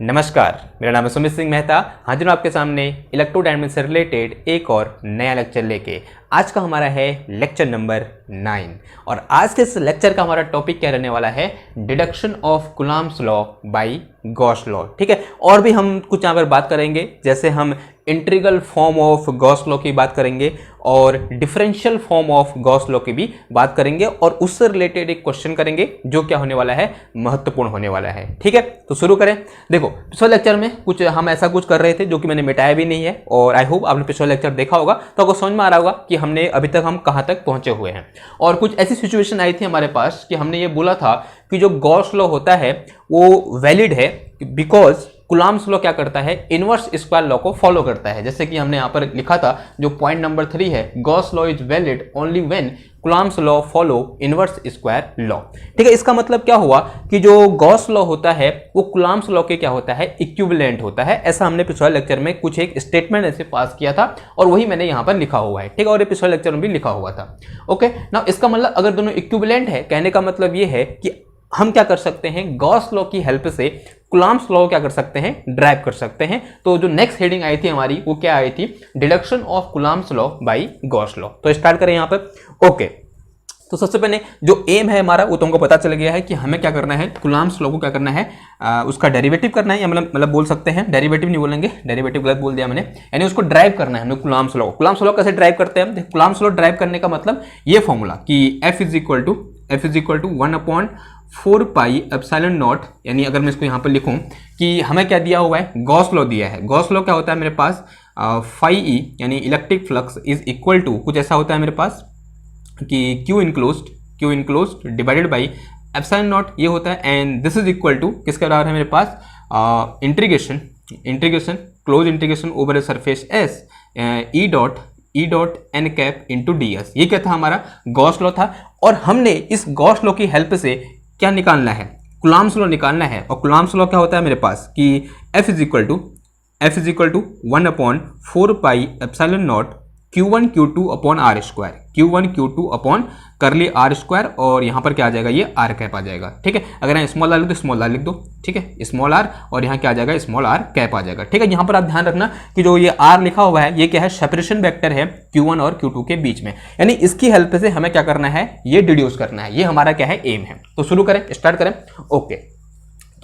नमस्कार, मेरा नाम है सुमित सिंह मेहता। हाजिर हूँ आपके सामने इलेक्ट्रोडायनेमिक्स से रिलेटेड एक और नया लेक्चर लेके। आज का हमारा है लेक्चर नंबर 9 और आज के इस लेक्चर का हमारा टॉपिक क्या रहने वाला है, deduction of Coulomb's law by Gauss law. ठीक है, और भी हम कुछ यहाँ पर बात करेंगे, जैसे हम integral form of Gauss law की बात करेंगे और differential form of Gauss law की भी बात करेंगे और उससे रिलेटेड एक क्वेश्चन करेंगे जो क्या होने वाला है, महत्वपूर्ण होने वाला है। ठीक है, तो शुरू करें। देखो, पिछले लेक्चर में कुछ हम ऐसा कुछ कर रहे थे जो कि मैंने मिटाया भी नहीं है और आई होप आपने पिछला लेक्चर देखा होगा तो आपको समझ में आ रहा होगा कि हमने अभी तक हम कहाँ तक पहुंचे हुए हैं। और कुछ ऐसी सिचुएशन आई थी हमारे पास कि हमने ये बोला था कि जो गॉस लॉ होता है वो वैलिड है बिकॉज कूलम्ब्स लॉ क्या करता है, इनवर्स स्क्वायर लॉ को फॉलो करता है। जैसे कि हमने यहाँ पर लिखा था, जो पॉइंट नंबर 3 है, Gauss law is valid only when Coulomb's law follow inverse square law. ठीक है, इसका मतलब क्या हुआ कि जो गॉस लॉ होता है वो कूलम्ब्स लॉ के क्या होता है, इक्विवेलेंट होता है। ऐसा हमने पिछले लेक्चर में कुछ एक स्टेटमेंट ऐसे पास किया था और वही मैंने यहाँ पर लिखा हुआ है। ठीक है, और ये पिछले लेक्चर में भी लिखा हुआ था। ओके, नाउ इसका मतलब अगर दोनों इक्विवेलेंट है, कहने का मतलब ये है कि हम क्या कर सकते हैं, गॉस लॉ की हेल्प से कूलम्ब्स लॉ क्या कर सकते हैं, ड्राइव कर सकते हैं। तो जो नेक्स्ट हेडिंग आई थी हमारी वो क्या आई थी, deduction of Coulomb's law by Gauss law. तो स्टार्ट करें यहाँ पर। ओके, तो सबसे पहले जो एम है हमारा वो तुमको पता चल गया है कि हमें क्या करना है, कूलम्ब्स लॉ को क्या करना है, उसका डेरिवेटिव करना है, या मतलब बोल सकते हैं, डेरिवेटिव नहीं बोलेंगे, डेरिवेटिव गलत बोल दिया मैंने, यानी उसको ड्राइव करना है हमें कूलम्ब्स लॉ। कूलम्ब्स लॉ कैसे ड्राइव करते हैं, कूलम्ब्स लॉ ड्राइव करने का मतलब ये फॉर्मूला कि F is equal to 1/4 pi epsilon naught, यानी अगर मैं इसको यहाँ पर लिखूँ कि हमें क्या दिया हुआ है, गॉस लॉ दिया है। गॉस लॉ क्या होता है मेरे पास, फाई ई यानी electric flux is equal to कुछ ऐसा होता है मेरे पास कि Q enclosed divided by epsilon not, ये होता है। And this is equal to किसके बराबर है मेरे पास, integration close integration over a surface S E dot N cap into D S. ये क्या था, हमारा गॉस लॉ था। और हमने इस गॉस लॉ की हेल्प से क्या निकालना है, कूलम्ब्स लॉ निकालना है। और कूलम्ब्स लॉ क्या होता है मेरे पास कि F is equal to 1/4 pi epsilon naught Q1 Q2 upon r square, Q1 Q2 upon curly r square, और यहाँ पर क्या आ जाएगा, ये आर कैप आ जाएगा। ठीक है, अगर यहाँ स्मॉल आर लिख दो, स्मॉल आर लिख दो। ठीक है, स्मॉल आर, और यहाँ क्या आ जाएगा, स्मॉल आर कैप आ जाएगा। ठीक है, यहाँ पर आप ध्यान रखना कि जो ये आर लिखा हुआ है ये क्या है, सेपरेशन वेक्टर है Q1 और Q2 के बीच में, यानी इसकी हेल्प से हमें क्या करना है, ये डिड्यूस करना है। ये हमारा क्या है, एम है। तो शुरू करें, स्टार्ट करें। ओके,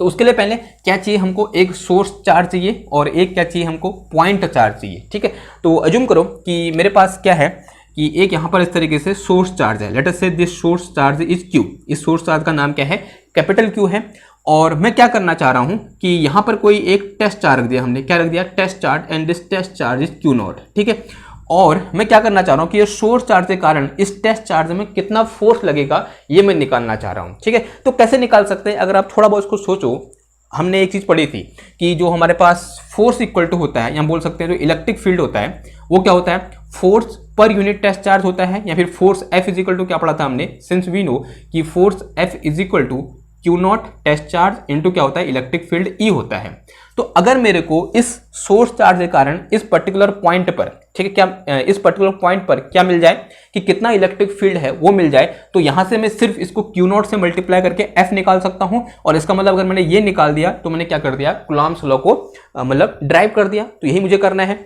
तो उसके लिए पहले क्या चाहिए हमको, एक सोर्स चार्ज चाहिए और एक क्या चाहिए हमको, पॉइंट चार्ज चाहिए। ठीक है, तो अज्यूम करो कि मेरे पास क्या है कि एक यहाँ पर इस तरीके से सोर्स चार्ज है। Let us say this source charge is Q। इस सोर्स चार्ज का नाम क्या है, कैपिटल Q है। और मैं क्या करना चाह रहा हूँ कि यहाँ पर कोई एक टेस्ट चार्ज रख दिया हमने, क्या रख दिया, test charge, and this test charge is Q0। ठीक है, और मैं क्या करना चाह रहा हूं कि ये सोर्स चार्ज के कारण इस टेस्ट चार्ज में कितना फोर्स लगेगा ये मैं निकालना चाह रहा हूं। ठीक है, तो कैसे निकाल सकते हैं, अगर आप थोड़ा बहुत इसको सोचो, हमने एक चीज पढ़ी थी कि जो हमारे पास फोर्स इक्वल टू होता है, या बोल सकते हैं जो इलेक्ट्रिक फील्ड होता है वो क्या होता है, force per unit test charge होता है, या फिर force F is equal to, क्या पढ़ा था हमने, सिंस वी नो कि force F is equal to Q0 test charge into क्या होता है, इलेक्ट्रिक फील्ड E होता है। तो अगर मेरे को इस सोर्स चार्ज के कारण इस पर्टिकुलर पॉइंट पर, ठीक है, क्या इस पर्टिकुलर पॉइंट पर क्या मिल जाए कि कितना इलेक्ट्रिक फील्ड है वो मिल जाए, तो यहां से मैं सिर्फ इसको Q0 से मल्टीप्लाई करके F निकाल सकता हूं। और इसका मतलब अगर मैंने ये निकाल दिया तो मैंने क्या कर दिया, कूलम्ब्स लॉ को मतलब ड्राइव कर दिया। तो यही मुझे करना है।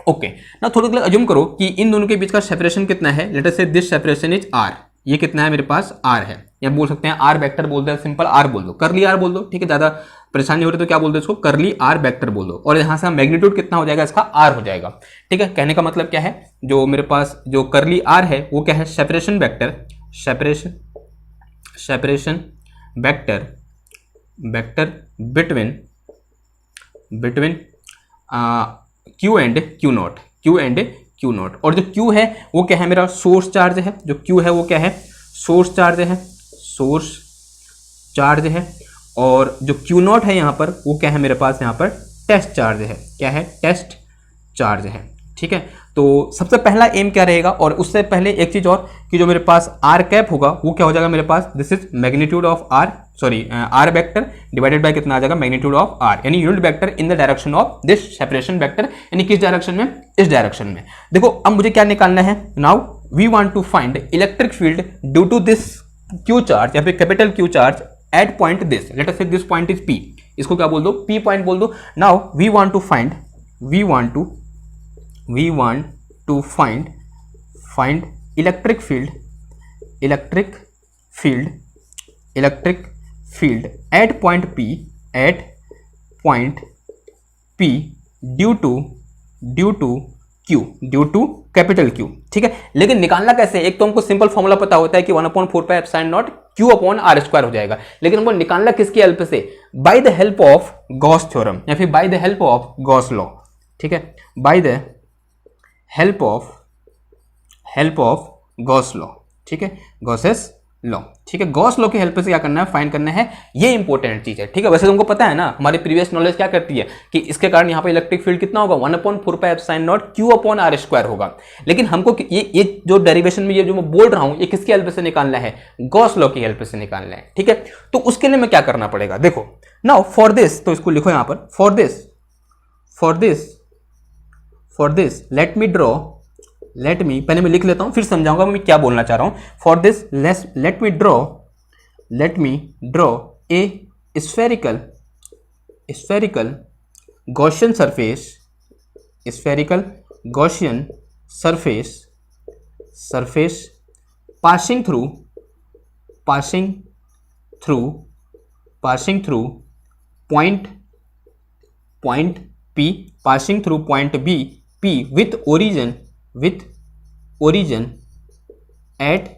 ओके, ना थोड़ा सा अज्यूम करो कि इन दोनों के बीच का सेपरेशन कितना है। Let us say this separation is R। ये कितना है मेरे पास, R है, या बोल सकते हैं R वेक्टर बोलते हैं, सिंपल R बोल दो, करली R बोल दो। ठीक है, ज्यादा परेशानी हो रही है तो क्या बोल दो, इसको करली R वेक्टर बोल दो। और यहां से मैग्नीट्यूड कितना हो जाएगा, इसका R हो जाएगा। ठीक है, कहने का मतलब क्या है, जो मेरे पास जो करली R है वो क्या है, separation vector, separation vector between Q and Q0। और जो Q है वो क्या है, मेरा सोर्स चार्ज है। जो Q है वो क्या है, सोर्स चार्ज है। और जो Q0 है यहाँ पर वो क्या है मेरे पास, यहाँ पर टेस्ट चार्ज है। क्या है, टेस्ट चार्ज है। ठीक है, तो सबसे पहला एम क्या रहेगा, और उससे पहले एक चीज और कि जो मेरे पास आर कैप होगा वो क्या हो जाएगा मेरे पास, this is magnitude of R vector divided by कितना आ जाएगा, मैग्नीट्यूड ऑफ आर, यानी unit vector in the direction of this separation vector, यानी किस डायरेक्शन में, इस डायरेक्शन में। देखो अब मुझे क्या निकालना है, now we want to find electric field due to this Q charge या फिर capital Q charge at point this, let us say this point is P. इसको क्या बोल दो, P पॉइंट बोल दो। Now we want to find find electric field at point P due to capital Q, ठीक है। लेकिन निकालना कैसे, एक तो हमको सिंपल फॉर्मूला पता होता है कि 1/4πε0 Q/r² हो जाएगा, लेकिन हमको निकालना किसकी हेल्प से, by the help of Gauss theorem या फिर by the help of Gauss law, ठीक है, by the help of Gauss law, ठीक है, गॉसेस लॉ, ठीक है। गॉस लॉ की हेल्प से क्या करना है, फाइंड करना है, ये इंपॉर्टेंट चीज है, ठीक है। वैसे तुमको पता है ना, हमारी प्रीवियस नॉलेज क्या करती है कि इसके कारण यहाँ पे इलेक्ट्रिक फील्ड कितना होगा, 1/4πε0 Q/r² होगा। लेकिन हमको ये जो डेरिवेशन में ये जो मैं बोल रहा हूं, ये किसकी हेल्प से निकालना है, गॉस लॉ की हेल्प से निकालना है, ठीक है। तो उसके लिए मैं क्या करना पड़ेगा, देखो नाउ फॉर दिस, तो इसको लिखो यहां पर, फॉर दिस लेट मी पहले मैं लिख लेता हूं, फिर समझाऊंगा मैं क्या बोलना चाह रहा हूं। For this let me draw a spherical Gaussian surface passing through point P with origin at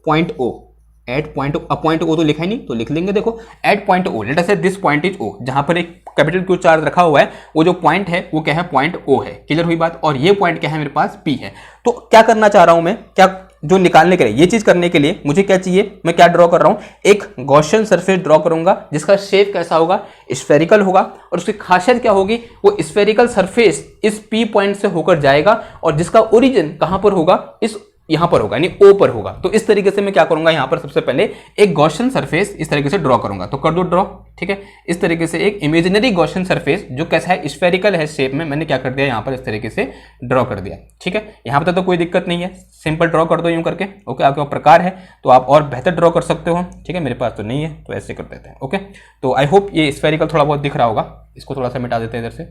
point O। Point O तो लिखा ही नहीं, तो लिख लेंगे, देखो at point O, let us say this point is O, जहां पर एक कैपिटल Q चार्ज रखा हुआ है, वो जो पॉइंट है वो क्या है, पॉइंट O है। क्लियर हुई बात। और ये पॉइंट क्या है, मेरे पास P है। तो क्या करना चाह रहा हूं मैं, क्या जो निकालने के लिए, ये चीज करने के लिए मुझे क्या चाहिए, मैं क्या ड्रॉ कर रहा हूं, एक गॉसियन सरफेस ड्रॉ करूंगा जिसका शेप कैसा होगा, स्फेरिकल होगा। और उसकी खासियत क्या होगी, वो स्फेरिकल सरफेस इस P पॉइंट से होकर जाएगा और जिसका ओरिजिन कहां पर होगा, इस यहां पर होगा, यानी O पर होगा। तो इस तरीके से मैं क्या करूंगा, यहां पर सबसे पहले एक गॉसियन सरफेस इस तरीके से ड्रॉ करूंगा। तो कर दो ड्रॉ, ठीक है। इस तरीके से एक इमेजिनरी गॉसियन सरफेस जो कैसा है, स्फेरिकल है शेप में, मैंने क्या कर दिया, यहां पर इस तरीके से ड्रॉ कर दिया, ठीक है। यहां पर तो कोई दिक्कत नहीं है, सिंपल ड्रॉ कर दो यूं करके, ओके। आपके पास प्रकार है तो आप और बेहतर ड्रॉ कर सकते हो, ठीक है। मेरे पास तो नहीं है, तो ऐसे कर देते हैं, ओके। तो आई होप ये स्फेरिकल थोड़ा बहुत दिख रहा होगा, इसको थोड़ा सा मिटा देते हैं इधर से,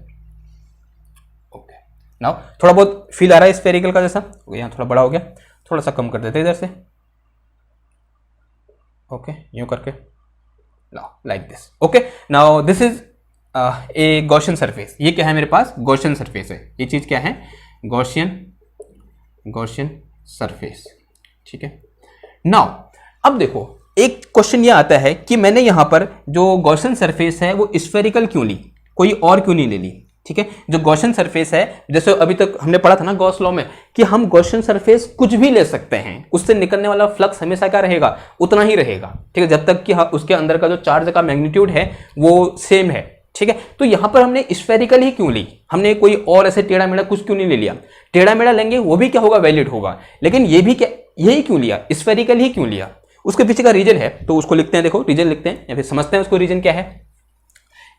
ओके। नाउ थोड़ा बहुत फील आ रहा है स्फेरिकल का जैसा, यहाँ थोड़ा बड़ा हो गया, थोड़ा सा कम कर देते हैं इधर से, ओके, यूं करके, like this, okay. Now this is a Gaussian surface. ये क्या है, मेरे पास गॉसियन सरफेस है। ये चीज क्या है, गॉसियन सरफेस, ठीक है। नाउ अब देखो, एक क्वेश्चन ये आता है कि मैंने यहां पर जो गॉसियन सरफेस है वो स्फेरिकल क्यों ली, कोई और क्यों नहीं ले ली, ठीक है। जो गॉसियन सरफेस है, जैसे अभी तक हमने पढ़ा था ना गॉस लॉ में, कि हम गॉसियन सरफेस कुछ भी ले सकते हैं, उससे निकलने वाला फ्लक्स हमेशा क्या रहेगा, उतना ही रहेगा, ठीक है, जब तक कि उसके अंदर का जो चार्ज का मैग्नीट्यूड है वो सेम है, ठीक है। तो यहां पर हमने स्फेरिकल ही क्यों ली, हमने कोई और ऐसे टेढ़ा मेढ़ा कुछ क्यों नहीं ले लिया। टेढ़ा मेढ़ा लेंगे वो भी क्या होगा, वैलिड होगा, लेकिन ये भी क्या, यही क्यों लिया, स्फेरिकल ही क्यों लिया। उसके पीछे का रीजन है, तो उसको लिखते हैं, देखो रीजन लिखते हैं या फिर समझते हैं उसको, रीजन क्या है।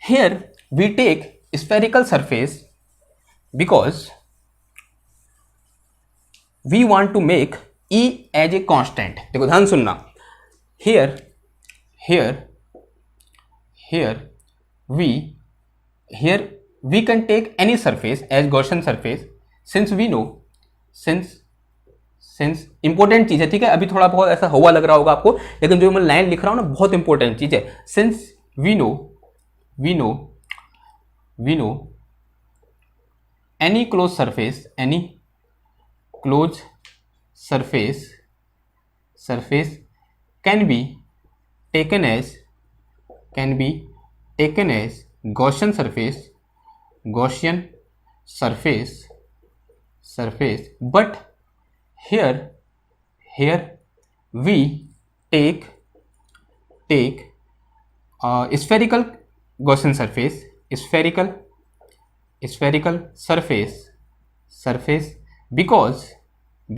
Here we take spherical surface because we want to make E as a constant। देखो ध्यान सुनना, here we can take any surface as Gaussian surface since we know, since important चीज है, ठीक है। अभी थोड़ा बहुत ऐसा हुआ लग रहा होगा आपको, लेकिन जो मैं लाइन लिख रहा हूं ना, बहुत इंपॉर्टेंट चीज है। since we know any closed surface can be taken as Gaussian surface, but here we take spherical Gaussian surface, spherical surface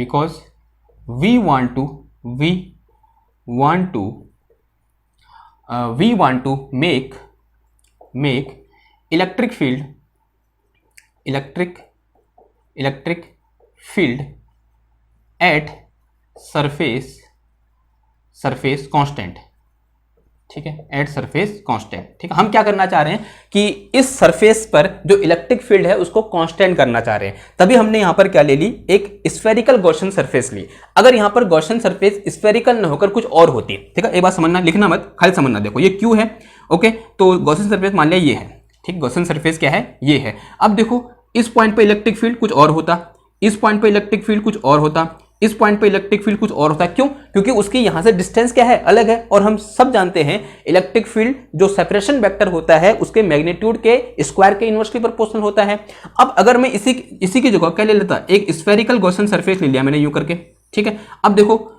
because we want to make electric field at surface constant, ठीक है, at surface constant. ठीक है, हम क्या करना चाह रहे हैं कि इस सरफेस पर जो इलेक्ट्रिक फील्ड है उसको कांस्टेंट करना चाह रहे हैं, तभी हमने यहां पर क्या ले ली, एक स्फेरिकल गॉसियन सरफेस ली। अगर यहां पर गॉसियन सरफेस स्फेरिकल न होकर कुछ और होती, ठीक है, एक बात समझना, लिखना मत, खाली समझना। देखो ये क्यू है, ओके, तो गॉसियन सरफेस मान लिया ये है, ठीक, गॉसियन सरफेस क्या है, ये है। अब देखो इस पॉइंट पे इलेक्ट्रिक फील्ड कुछ और होता, इस पॉइंट पे इलेक्ट्रिक फील्ड कुछ और होता, इस पॉइंट पे इलेक्ट्रिक फील्ड कुछ और होता है। क्यों? क्योंकि उसकी यहां से डिस्टेंस क्या है, अलग है, और हम सब जानते हैं इलेक्ट्रिक फील्ड जो सेपरेशन वेक्टर होता है उसके मैग्नीट्यूड के स्क्वायर के इनवर्सली प्रोपोर्शनल होता है। अब अगर मैं इसी की जगह क्या ले लेता, एक स्फेरिकल गॉसियन सरफेस ले लिया मैंने यूं करके, ठीक है। अब देखो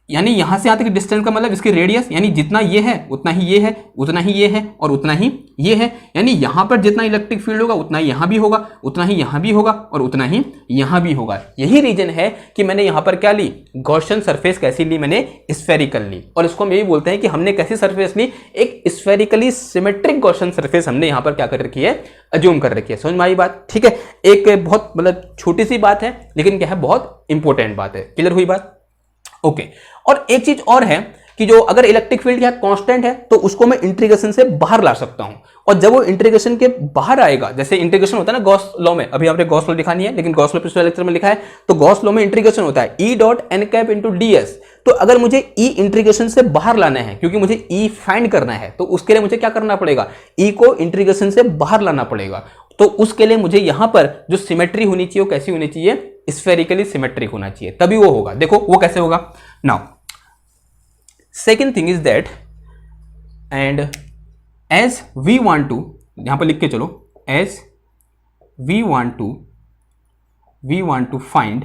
यानी यहां से यहां तक डिस्टेंस का मतलब इसकी रेडियस, यानी जितना ये है उतना ही ये है, उतना ही ये है और उतना ही ये है, यानी यहां पर जितना इलेक्ट्रिक फील्ड होगा उतना ही यहां भी होगा, उतना ही यहां भी होगा और उतना ही यहां भी होगा। यही रीजन है कि मैंने यहां पर क्या ली, गॉसियन सरफेस कैसी ली, मैंने स्फेरिकल ली। और इसको हम यही बोलते हैं कि हमने कैसी सरफेस ली, एक स्फेरिकली सिमेट्रिक गॉसियन सरफेस हमने यहां पर क्या कर रखी है, अज्यूम कर रखी है। समझ में आई बात? ठीक है, एक बहुत मतलब छोटी सी बात है लेकिन क्या है, बहुत इंपॉर्टेंट बात है। क्लियर हुई बात? ओके। और एक चीज और है कि जो अगर इलेक्ट्रिक फील्ड क्या कांस्टेंट है तो उसको मैं इंटीग्रेशन से बाहर ला सकता हूं, और जब वो इंटीग्रेशन के बाहर आएगा, जैसे इंटीग्रेशन होता है ना गॉस लॉ में, अभी आपने गॉस लॉ लिखा नहीं है लेकिन गॉस लॉ पिछले लेक्चर में लिखा है, तो गॉस लॉ में इंटीग्रेशन होता है E dot N cap into D S. तो अगर मुझे ई इंटीग्रेशन से बाहर लाना है, क्योंकि मुझे ई फाइंड करना है, तो उसके लिए मुझे क्या करना पड़ेगा, ई को इंटीग्रेशन से बाहर लाना पड़ेगा। तो उसके लिए मुझे यहां पर जो सिमेट्री होनी चाहिए वो कैसी होनी चाहिए, स्फेरिकली सिमेट्रिक होना चाहिए, तभी वो होगा। देखो वो कैसे होगा। Now second thing is that, and as we want to, यहां पर लिख के चलो, as we want to find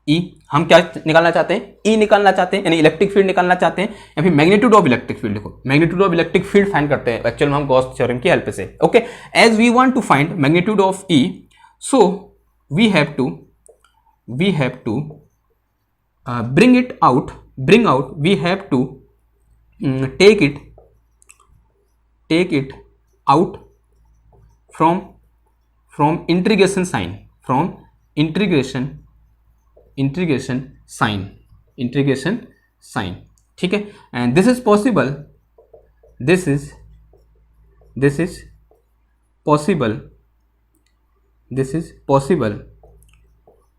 E, हम क्या निकालना चाहते हैं, E निकालना चाहते हैं, यानी इलेक्ट्रिक फील्ड निकालना चाहते हैं, या फिर मैग्नीट्यूड ऑफ इलेक्ट्रिक फील्ड। देखो magnitude of electric field find करते हैं एक्चुअल में हम गॉस थ्योरम की हेल्प से। Okay, as we want to find magnitude of E, so we have to bring out, we have to take it out from integration sign, integration sign, ठीक है। and this is possible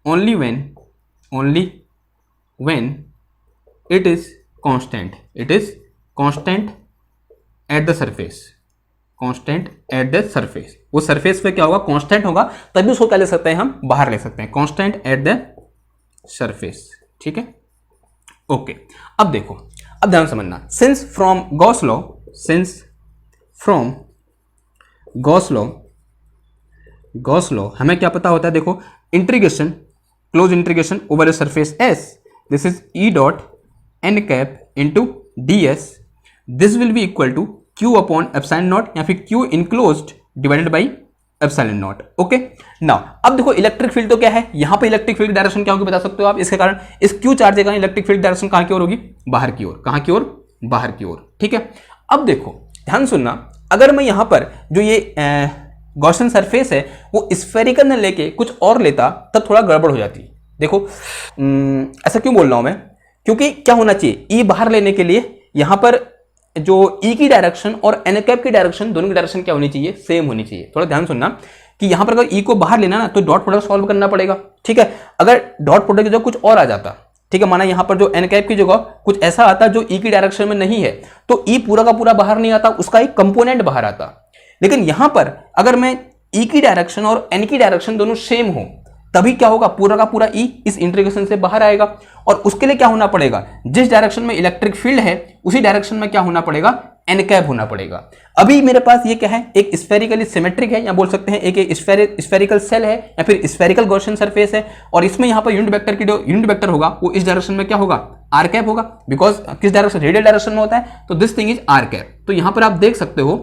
only when it is constant at the surface, वो surface पे क्या होगा, constant होगा, तभी उसको क्या ले सकते हैं, हम बाहर ले सकते हैं, कांस्टेंट एट द सरफेस। ठीक है, ओके। अब देखो, अब ध्यान समझना, सिंस फ्रॉम गॉस लॉ हमें क्या पता होता है, देखो integration, close integration over a surface S, this is E dot N cap into D s, this will be equal to Q upon epsilon naught, या फिर Q enclosed divided by epsilon naught. Okay, now अब देखो electric field तो क्या है, यहां पे electric field direction क्या होगी बता सकते हो आप, इसके कारण इस क्यू चार्ज के कारण इलेक्ट्रिक फील्ड डायरेक्शन कहां की ओर होगी, बाहर की ओर। कहां की ओर, बाहर की ओर। ठीक है, अब देखो ध्यान सुनना, अगर मैं यहां पर जो ये गॉसियन सरफेस है वो स्फेरिकल न लेके कुछ और लेता तब थोड़ा गड़बड़ हो जाती। देखो ऐसा क्यों बोल रहा हूं मैं, क्योंकि क्या होना चाहिए, ई बाहर लेने के लिए यहां पर जो ई की डायरेक्शन और एन कैप की डायरेक्शन, दोनों की डायरेक्शन क्या होनी चाहिए, सेम होनी चाहिए। थोड़ा ध्यान सुनना कि यहां पर अगर ई को बाहर लेना ना तो डॉट प्रोडक्ट सॉल्व करना पड़ेगा। ठीक है, अगर डॉट प्रोडक्ट की जगह कुछ और आ जाता, ठीक है, माना यहां पर जो एन कैप की जगह कुछ ऐसा आता जो ई की डायरेक्शन में नहीं है, तो ई पूरा का पूरा बाहर नहीं आता, उसका एक कंपोनेंट बाहर आता। लेकिन यहां पर अगर मैं ई की डायरेक्शन और एन की डायरेक्शन दोनों सेम हो, तभी क्या होगा, पूरा का पूरा ई इस इंटीग्रेशन से बाहर आएगा। और उसके लिए क्या होना पड़ेगा, जिस डायरेक्शन में इलेक्ट्रिक फील्ड है उसी डायरेक्शन में क्या होना पड़ेगा, एन कैप होना पड़ेगा। अभी मेरे पास ये क्या है, एक स्फेरिकली सिमेट्रिक है, या बोल सकते हैं एक स्फेरिकल सेल है, या फिर स्फेरिकल गॉसियन सरफेस है, और इसमें यहां पर यूनिट वेक्टर की जो यूनिट वेक्टर होगा वो इस डायरेक्शन में क्या होगा, आर कैप होगा, बिकॉज किस डायरेक्शन, रेडियल डायरेक्शन में होता है, तो this thing is are cap. तो यहां पर आप देख सकते हो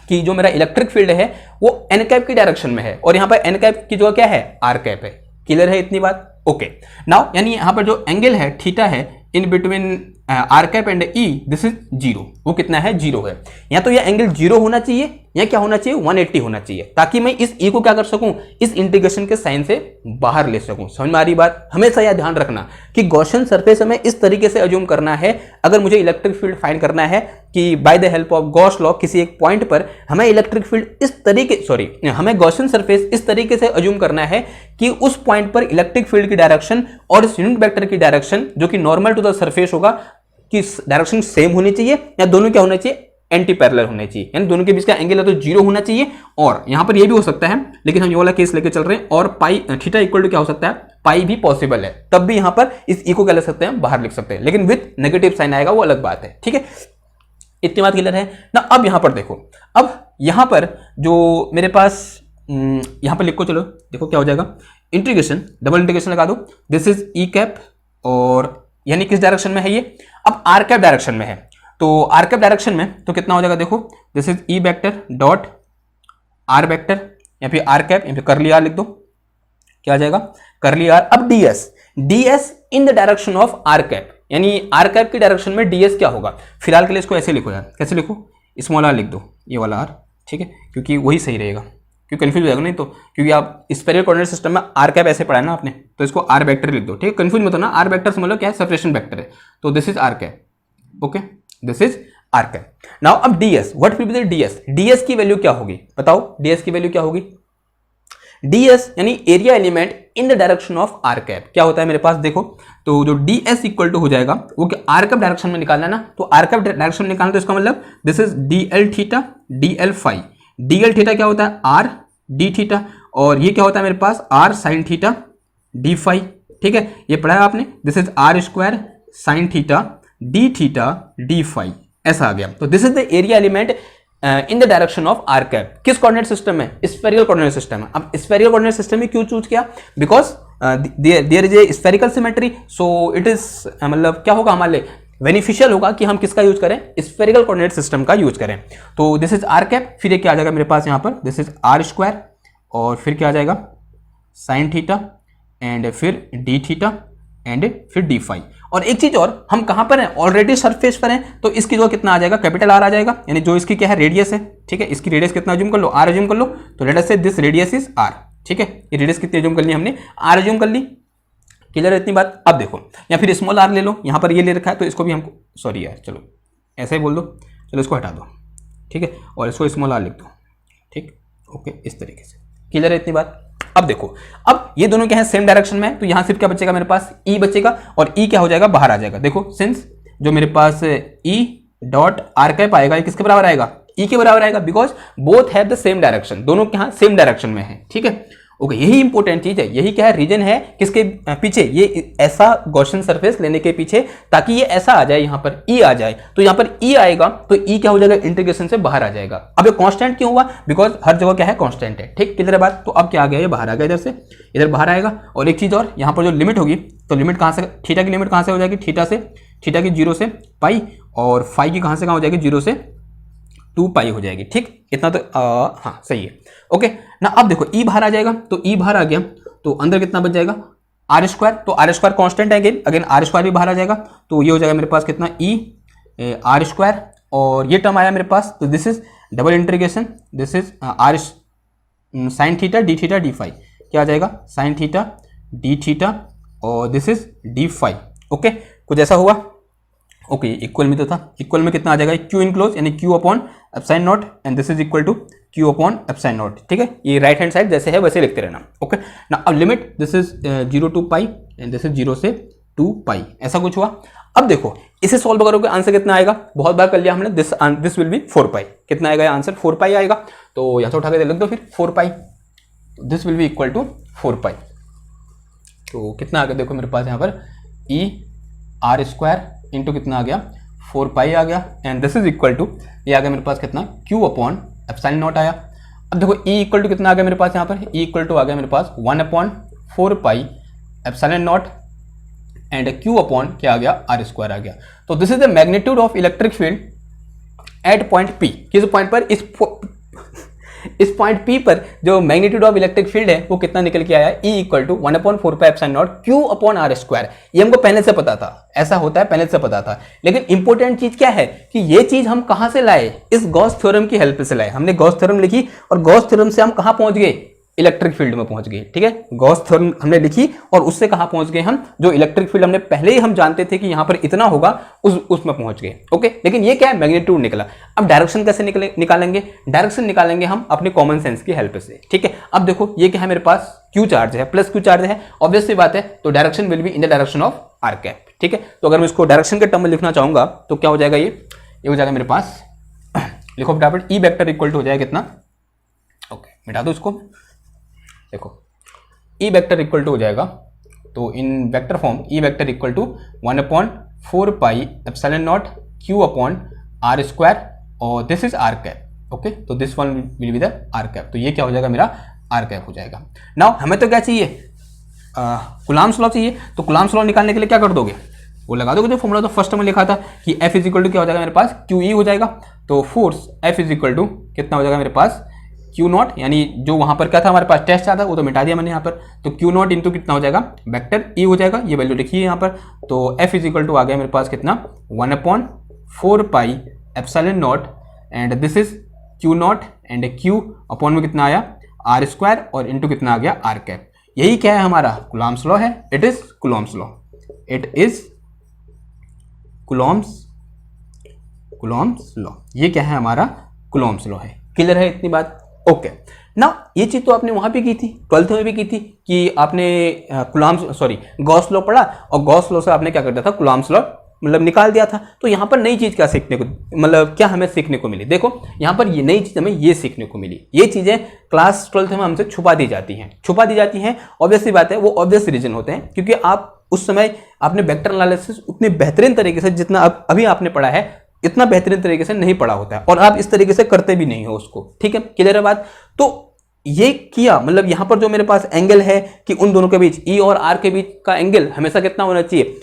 कि जो मेरा इलेक्ट्रिक फील्ड है वो एन कैप की डायरेक्शन में है, और यहां पर एन कैप की जगह क्या है, आर कैप है। क्लियर है इतनी बात? ओके, नाउ यानी यहां पर जो एंगल है थीटा है in between r cap and E, this is zero. वो कितना है, जीरो है। या तो ये एंगल जीरो होना चाहिए यहाँ क्या होना चाहिए 180 होना चाहिए, ताकि मैं इस ई को क्या कर सकूं, इस इंटीग्रेशन के साइन से बाहर ले सकूं। समझ में आ रही बात? हमेशा यह ध्यान रखना कि गॉसियन सरफेस हमें इस तरीके से अज्यूम करना है, अगर मुझे इलेक्ट्रिक फील्ड फाइंड करना है कि by the help of Gauss law किसी एक पॉइंट पर हमें इलेक्ट्रिक फील्ड इस तरीके हमें गॉसियन सरफेस इस तरीके से अज्यूम करना है कि उस पॉइंट पर इलेक्ट्रिक फील्ड की डायरेक्शन और इस यूनिट वेक्टर की डायरेक्शन जो कि नॉर्मल टू द सरफेस होगा कि डायरेक्शन सेम होनी चाहिए या दोनों क्या होना चाहिए, एंटी पैरेलल होने चाहिए, यानी दोनों के बीच का एंगल है तो 0 होना चाहिए। और यहां पर ये भी हो सकता है, लेकिन हम ये वाला केस लेके चल रहे हैं, और पाई थीटा इक्वल टू क्या हो सकता है, पाई भी पॉसिबल है, तब भी यहां पर इस ई को क्या लिख सकते हैं, बाहर लिख सकते हैं, लेकिन विद नेगेटिव साइन आएगा, वो अलग बात है। ठीक है, इतनी बात क्लियर है ना। अब यहां पर देखो, अब यहां पर जो मेरे पास यहां पर लिखो, चलो देखो क्या हो जाएगा, इंटीग्रेशन, डबल इंटीग्रेशन लगा दो, दिस इज ई कैप, और यानी किस डायरेक्शन में है ये, अब आर कैप डायरेक्शन में है, तो आर कैप डायरेक्शन में तो कितना हो जाएगा, देखो this is E vector dot are vector, या फिर आर कैप, या फिर करली आर लिख दो, क्या आ जाएगा, करली आर। अब ds, ds in the direction of are cap, यानी आर कैप की डायरेक्शन में डीएस क्या होगा, फिलहाल के लिए इसको ऐसे लिखो यार, कैसे लिखो, स्मॉल आर लिख दो, ये वाला आर, ठीक है, क्योंकि वही सही रहेगा, क्योंकि कंफ्यूज हो जाएगा नहीं तो, क्योंकि आप स्फेरिकल कोऑर्डिनेट सिस्टम में आर कैप ऐसे पढ़ा है ना आपने, तो इसको आर वेक्टर लिख दो, ठीक है, कंफ्यूज मत होना, आर वेक्टर समझ लो क्या है, सेपरेशन वेक्टर है, तो this is are cap, okay, this is are cap. Now अब DS, what will be the DS, DS की वैल्यू क्या होगी, बताओ डीएस की वैल्यू क्या होगी, डीएस यानी area element in the direction of are cap, क्या होता है मेरे पास, देखो तो जो डीएस इक्वल टू हो जाएगा वो आर कैप डायरेक्शन में निकालना है ना, तो आर कैप डायरेक्शन में निकालना, तो इसका मतलब this is dl theta, dl phi, dl theta क्या होता है, आर डी थीटा, और ये क्या होता है मेरे पास, R sine theta d phi, ठीक है, ये पढ़ा है आपने, this is R square sine theta d theta d phi, ऐसा आ गया। तो this is the area element in the direction of are cap, किस कोऑर्डिनेट सिस्टम में, स्फेरिकल कोऑर्डिनेट सिस्टम है। अब स्फेरिकल कोऑर्डिनेट सिस्टम में क्यों चूज किया, because there is a spherical symmetry, so it is मतलब क्या होगा हमारे लिए बेनिफिशियल होगा कि हम किसका यूज करें, स्फेरिकल कोऑर्डिनेट सिस्टम का यूज करें। तो दिस इज आर कैप, फिर ये क्या आ जाएगा मेरे पास यहाँ पर, दिस इज आर स्क्वायर, और फिर क्या आ जाएगा साइन थीटा, एंड फिर डी थीटा, एंड फिर डी फाई। और एक चीज और, हम कहां पर हैं, ऑलरेडी सरफेस पर हैं, तो इसकी जो कितना आ जाएगा, कैपिटल आर आ जाएगा, यानी जो इसकी क्या है, रेडियस है, ठीक है, इसकी रेडियस कितना अज्यूम कर लो, आर अज्यूम कर लो, तो late us say this radius is are, ठीक है, ये रेडियस कितनी अज्यूम कर ली हमने, आर अज्यूम कर ली, क्लियर है इतनी बात। अब देखो, या फिर स्मॉल आर ले लो, यहां पर ये ले रखा है, तो इसको भी हमको, सॉरी यार, चलो ऐसे ही बोल दो, चलो इसको हटा दो, ठीक है, और इसको स्मॉल आर लिख दो, ठीक, ओके, इस तरीके से, क्लियर है इतनी बात। अब देखो, अब ये दोनों क्या है, सेम डायरेक्शन में, तो यहां सिर्फ क्या बचेगा मेरे पास, ई बचेगा, और ई क्या हो जाएगा, बाहर आ जाएगा। देखो सिंस जो मेरे पास ई डॉट आर कैप आएगा, ये किसके बराबर आएगा, ई के बराबर आएगा, because both have the same direction, दोनों क्या सेम डायरेक्शन में है, ठीक है, ओके, यही इंपॉर्टेंट चीज है, यही क्या है, रीजन है किसके पीछे, ये ऐसा गॉसियन सरफेस लेने के पीछे, ताकि ये ऐसा आ जाए, यहां पर ई आ जाए, तो यहां पर ई आएगा, तो ई क्या हो जाएगा, इंटीग्रेशन से बाहर आ जाएगा। अब ये कांस्टेंट क्यों हुआ, बिकॉज हर जगह क्या है, कांस्टेंट है, ठीक, किधर है बात, तो अब क्या आ गया, ये बाहर आ गया, इधर से इधर बाहर आएगा। और एक चीज और, यहां पर जो लिमिट होगी, तो लिमिट कहां से, थीटा की लिमिट कहां से हो जाएगी, थीटा से, थीटा की 0 से पाई, और फाई की कहां से कहां हो जाएगी, 0 से 2 पाई हो जाएगी, ठीक, इतना तो हाँ सही है, ओके ना। अब देखो ई बाहर आ जाएगा, तो ई बाहर आ गया, तो अंदर कितना बच जाएगा, आर स्क्वायर, तो आर स्क्वायर कॉन्स्टेंट है, अगेन आर स्क्वायर भी बाहर आ जाएगा, तो ये हो जाएगा मेरे पास कितना, ई आर स्क्वायर, और ये टर्म आया मेरे पास, तो this is double integration, this is r sine theta d theta d phi, क्या आ जाएगा, साइन थीटा डी थीटा, और this is d phi, okay, कुछ ऐसा हुआ, ओके, इक्वल में तो था, इक्वल में कितना आ जाएगा, क्यू इनक्लोज, यानी Q upon epsilon naught, and this is equal to Q upon epsilon naught, ठीक है, ये राइट हैंड साइड जैसे है वैसे लिखते रहना, ओके ना। अब limit, this is 0 to pi, and this is 0 से 2 पाई, ऐसा कुछ हुआ। अब देखो इसे सॉल्व करोगे, आंसर कितना आएगा, बहुत बार कर लिया हमने, दिस विल बी 4 पाई, कितना आएगा आंसर, 4 पाई आएगा, तो यहां से उठा के लिख दो फिर 4 pi, this will be equal to 4 pi, तो कितना आ गया, देखो मेरे पास यहाँ पर ई आर स्क्वायर इंटू कितना आ गया, 4 पाई आ गया, and this is equal to, ये आ गया मेरे पास कितना, क्यू अपॉन एप्सिलॉन नॉट आया। अब देखो ई इक्वल टू कितना आ गया मेरे पास, यहाँ पर ई इक्वल टू आ गया मेरे पास 1 upon 4 pi epsilon naught, and Q upon क्या आ गया, आर स्क्वायर आ गया। तो this is the magnitude of electric field at point P, किस पॉइंट पर, इस पॉइंट P पर जो मैग्नीट्यूड ऑफ इलेक्ट्रिक फील्ड है वो कितना निकल के आया, E इक्वल टू 1/4πε0 Q/r²। ये हमको पहले से पता था, ऐसा होता है, पहले से पता था। लेकिन इंपॉर्टेंट चीज क्या है कि ये चीज हम कहां से लाए, इस गॉस थ्योरम की हेल्प से लाए। हमने गॉस थ्योरम लिखी और गॉस थ्योरम से हम कहां पहुंच गए, इलेक्ट्रिक फील्ड में पहुंच गए। ठीक है, गॉस थ्योरम हमने लिखी और उससे कहां पहुंच गए हम, जो इलेक्ट्रिक फील्ड हमने पहले ही हम जानते थे कि यहां पर इतना होगा, उसमें पहुंच गए। ओके, लेकिन ये क्या है, मैग्नीट्यूड निकला। अब डायरेक्शन कैसे निकालेंगे, डायरेक्शन निकालेंगे हम अपने कॉमन सेंस की हेल्प से। ठीक है, अब देखो ये क्या है, मेरे पास क्यू चार्ज है, प्लस क्यू चार्ज है, ऑब्वियस सी बात है, तो direction will be in the direction of are cap. ठीक है, तो अगर मैं इसको डायरेक्शन के टर्म में लिखना चाहूंगा तो क्या हो जाएगा, ये हो जाएगा मेरे पास, लिखो फटाफट, ई वेक्टर इक्वल टू हो जाएगा कितना, ओके मिटा दो इसको, देखो ई वेक्टर इक्वल टू हो जाएगा, तो in vector form E vector equal to 1/4πε0 Q/r², और this is are cap. Okay, तो this one will be the R cap, तो ये क्या हो जाएगा, मेरा आर कैप हो जाएगा। नाउ हमें तो क्या चाहिए, कुलाम्स लॉ चाहिए, तो कुलाम्स लॉ निकालने के लिए क्या कर दोगे, वो लगा दोगे जो फॉर्मूला तो फर्स्ट में लिखा था कि F इज इक्वल टू क्या हो जाएगा मेरे पास, QE हो जाएगा। तो force F is equal to कितना हो जाएगा मेरे पास, Q0, यानी जो वहां पर क्या था हमारे पास टेस्ट आता, वो तो मिटा दिया मैंने यहाँ पर, तो Q0 इंटू कितना हो जाएगा, वेक्टर E हो जाएगा, ये वैल्यू लिखिए यहाँ पर। तो F इज इक्वल टू आ गया मेरे पास कितना, 1/4πε0, and this is Q0, and Q upon में कितना आया, r², और इंटू कितना आ गया, आर कैप। यही क्या है हमारा, कुलॉम्स लॉ है, it is Coulomb's law, it is Coulomb's law, ये क्या है हमारा, कुलॉम्स लॉ है। क्लियर है इतनी बात, ओके ना। ये चीज तो आपने वहां पे की थी, 12th में भी की थी कि आपने गॉस लॉ पढ़ा, और गॉस लॉ से आपने क्या कर दिया था, कुलॉम्स लॉ मतलब निकाल दिया था। तो यहाँ पर नई चीज क्या सीखने को, मतलब क्या हमें सीखने को मिली, देखो यहाँ पर ये नई चीज हमें ये सीखने को मिली, ये चीजें क्लास 12th में हमसे छुपा दी जाती हैं। ऑब्वियसली बात है, वो ऑब्वियस रीजन होते हैं, क्योंकि आप उस समय आपने वेक्टर एनालिसिस उतने बेहतरीन तरीके से, जितना अभी आपने पढ़ा है, इतना बेहतरीन तरीके से नहीं पढ़ा होता है, और आप इस तरीके से करते भी नहीं हो उसको। ठीक है, क्लियर है बात। तो ये किया, मतलब यहां पर जो मेरे पास एंगल है कि उन दोनों के बीच, ई और आर के बीच का एंगल हमेशा कितना होना चाहिए,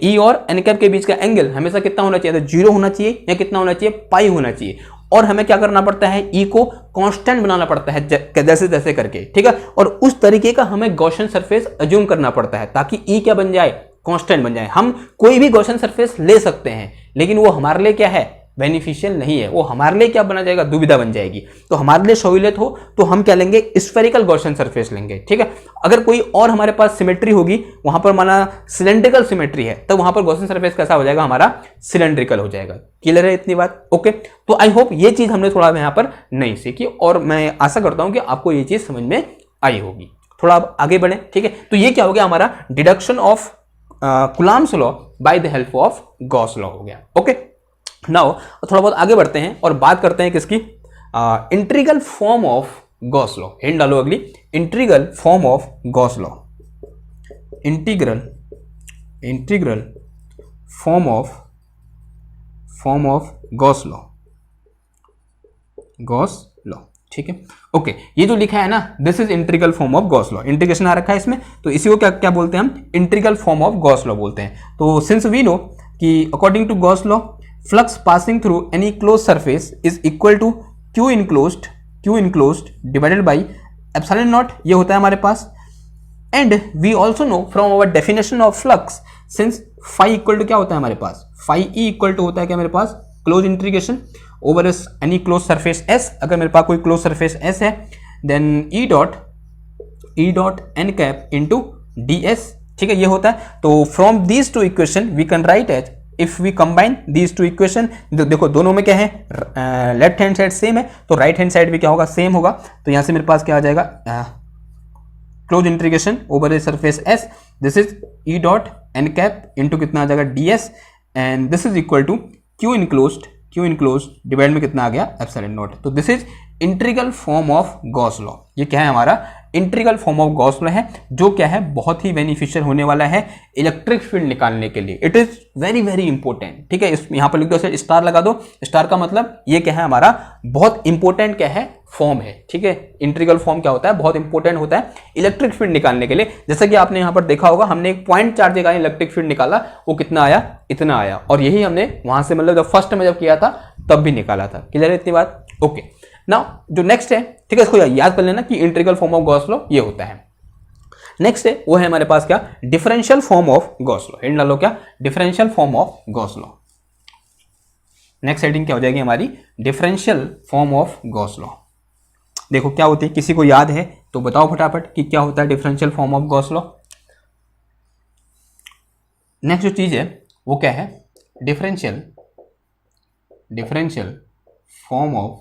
ई और एन कैप के बीच का एंगल हमेशा कितना होना चाहिए, तो 0 होना चाहिए, या कितना होना चाहिए, पाई होना चाहिए। और हमें क्या करना पड़ता है, ई को कांस्टेंट बनाना पड़ता है जैसे जैसे करके। ठीक है, और उस तरीके का हमें गॉसियन सरफेस अज्यूम करना पड़ता है, ताकि ई क्या बन जाए, कांस्टेंट बन जाए। हम कोई भी गॉसियन सरफेस ले सकते हैं, लेकिन वो हमारे लिए क्या है, बेनिफिशियल नहीं है, वो हमारे लिए क्या बना जाएगा, दुविधा बन जाएगी। तो हमारे लिए सहूलियत हो तो हम क्या लेंगे, स्फेरिकल गॉसियन सरफेस लेंगे। ठीक है, अगर कोई और हमारे पास सिमेट्री होगी, वहां पर माना सिलेंड्रिकल सिमेट्री है, तो वहां पर गॉसियन सरफेस कैसा हो जाएगा, हमारा सिलेंड्रिकल हो जाएगा। क्लियर है इतनी बात, ओके। तो आई होप ये चीज हमने थोड़ा यहाँ पर नहीं सीखी, और मैं आशा करता हूं कि आपको ये चीज समझ में आई होगी। थोड़ा अब आगे बढ़े, ठीक है। तो ये क्या हो गया, हमारा deduction of Coulomb's law by the help of Gauss law हो गया। ओके, नाउ थोड़ा बहुत आगे बढ़ते हैं और बात करते हैं किसकी, integral form of Gauss law. Hint डालो अगली, integral form of Gauss law, integral form of Gauss law. ठीक है, ओके। ये जो लिखा है ना, this is integral form of Gauss law, integration आ रखा है इसमें, तो इसी को क्या क्या बोलते हैं हम, integral form of Gauss law बोलते हैं। तो सिंस वी नो कि according to Gauss law, flux passing through any close surface is equal to Q enclosed divided by epsilon not, ये होता है हमारे पास। And we also know from our definition of flux, since phi equal to क्या होता है हमारे पास, फाई ई इक्वल टू होता है क्या मेरे पास, close integration over any close surface S. अगर मेरे पास कोई क्लोज सरफेस एस है, then E dot N cap into D s. ठीक है, ये होता है। तो from these two equation we can write as, if we combine these two equation, देखो दोनों में क्या है, लेफ्ट हैंड साइड सेम है, तो राइट हैंड साइड भी क्या होगा, सेम होगा। तो यहां से मेरे पास क्या आ जाएगा, close integration over a surface S, this is E dot N cap into कितना आ जाएगा, d s, and this is equal to Q enclosed divide में कितना आ गया, एप्सिलॉन नॉट। तो this is integral form of Gauss law. ये क्या है, हमारा integral form of Gauss law है, जो क्या है, बहुत ही बेनिफिशियल होने वाला है इलेक्ट्रिक फील्ड निकालने के लिए। It is very very important. ठीक है, यहाँ पर लिख दो, स्टार लगा दो। स्टार का मतलब ये क्या है, हमारा बहुत इंपॉर्टेंट क्या है, फॉर्म है। ठीक है, इंटीग्रल फॉर्म क्या होता है, बहुत इंपॉर्टेंट होता है इलेक्ट्रिक फील्ड निकालने के लिए। जैसा कि आपने यहाँ पर देखा होगा, हमने एक पॉइंट चार्ज का इलेक्ट्रिक फील्ड निकाला, वो कितना आया, इतना आया, और यही हमने वहां से मतलब जब फर्स्ट में जब किया था तब भी निकाला था। क्लियर है इतनी बात, ओके। नाउ जो नेक्स्ट है, ठीक है, इसको याद कर लेना कि integral form of Gauss law ये होता है। नेक्स्ट है वो है हमारे पास क्या, differential form of Gauss law. Hint डालो क्या, differential form of Gauss law. Next heading क्या हो जाएगी हमारी, differential form of Gauss law. देखो क्या होती है, किसी को याद है तो बताओ फटाफट कि क्या होता है differential form of Gauss law. Next जो चीज है वो क्या है, differential form of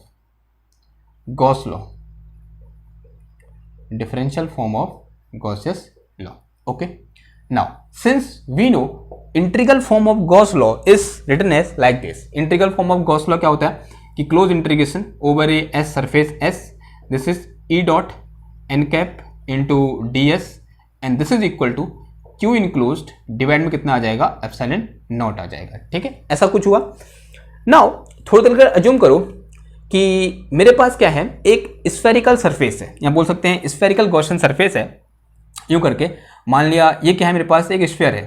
Gauss law, differential form of Gauss's law. Okay, now since we know integral form of Gauss law is written as like this. Integral form of Gauss law क्या होता है कि close integration over a S surface S, this is E dot N cap into D s and this is equal to Q enclosed divide में कितना आ जाएगा, epsilon naught आ जाएगा। ठीक है, ऐसा कुछ हुआ। नाउ थोड़ी देर अज्यूम करो कि मेरे पास क्या है, एक स्फेरिकल सरफेस है, या बोल सकते हैं स्फेरिकल गॉसियन सरफेस है। यूं करके मान लिया ये क्या है, मेरे पास एक स्फीयर है।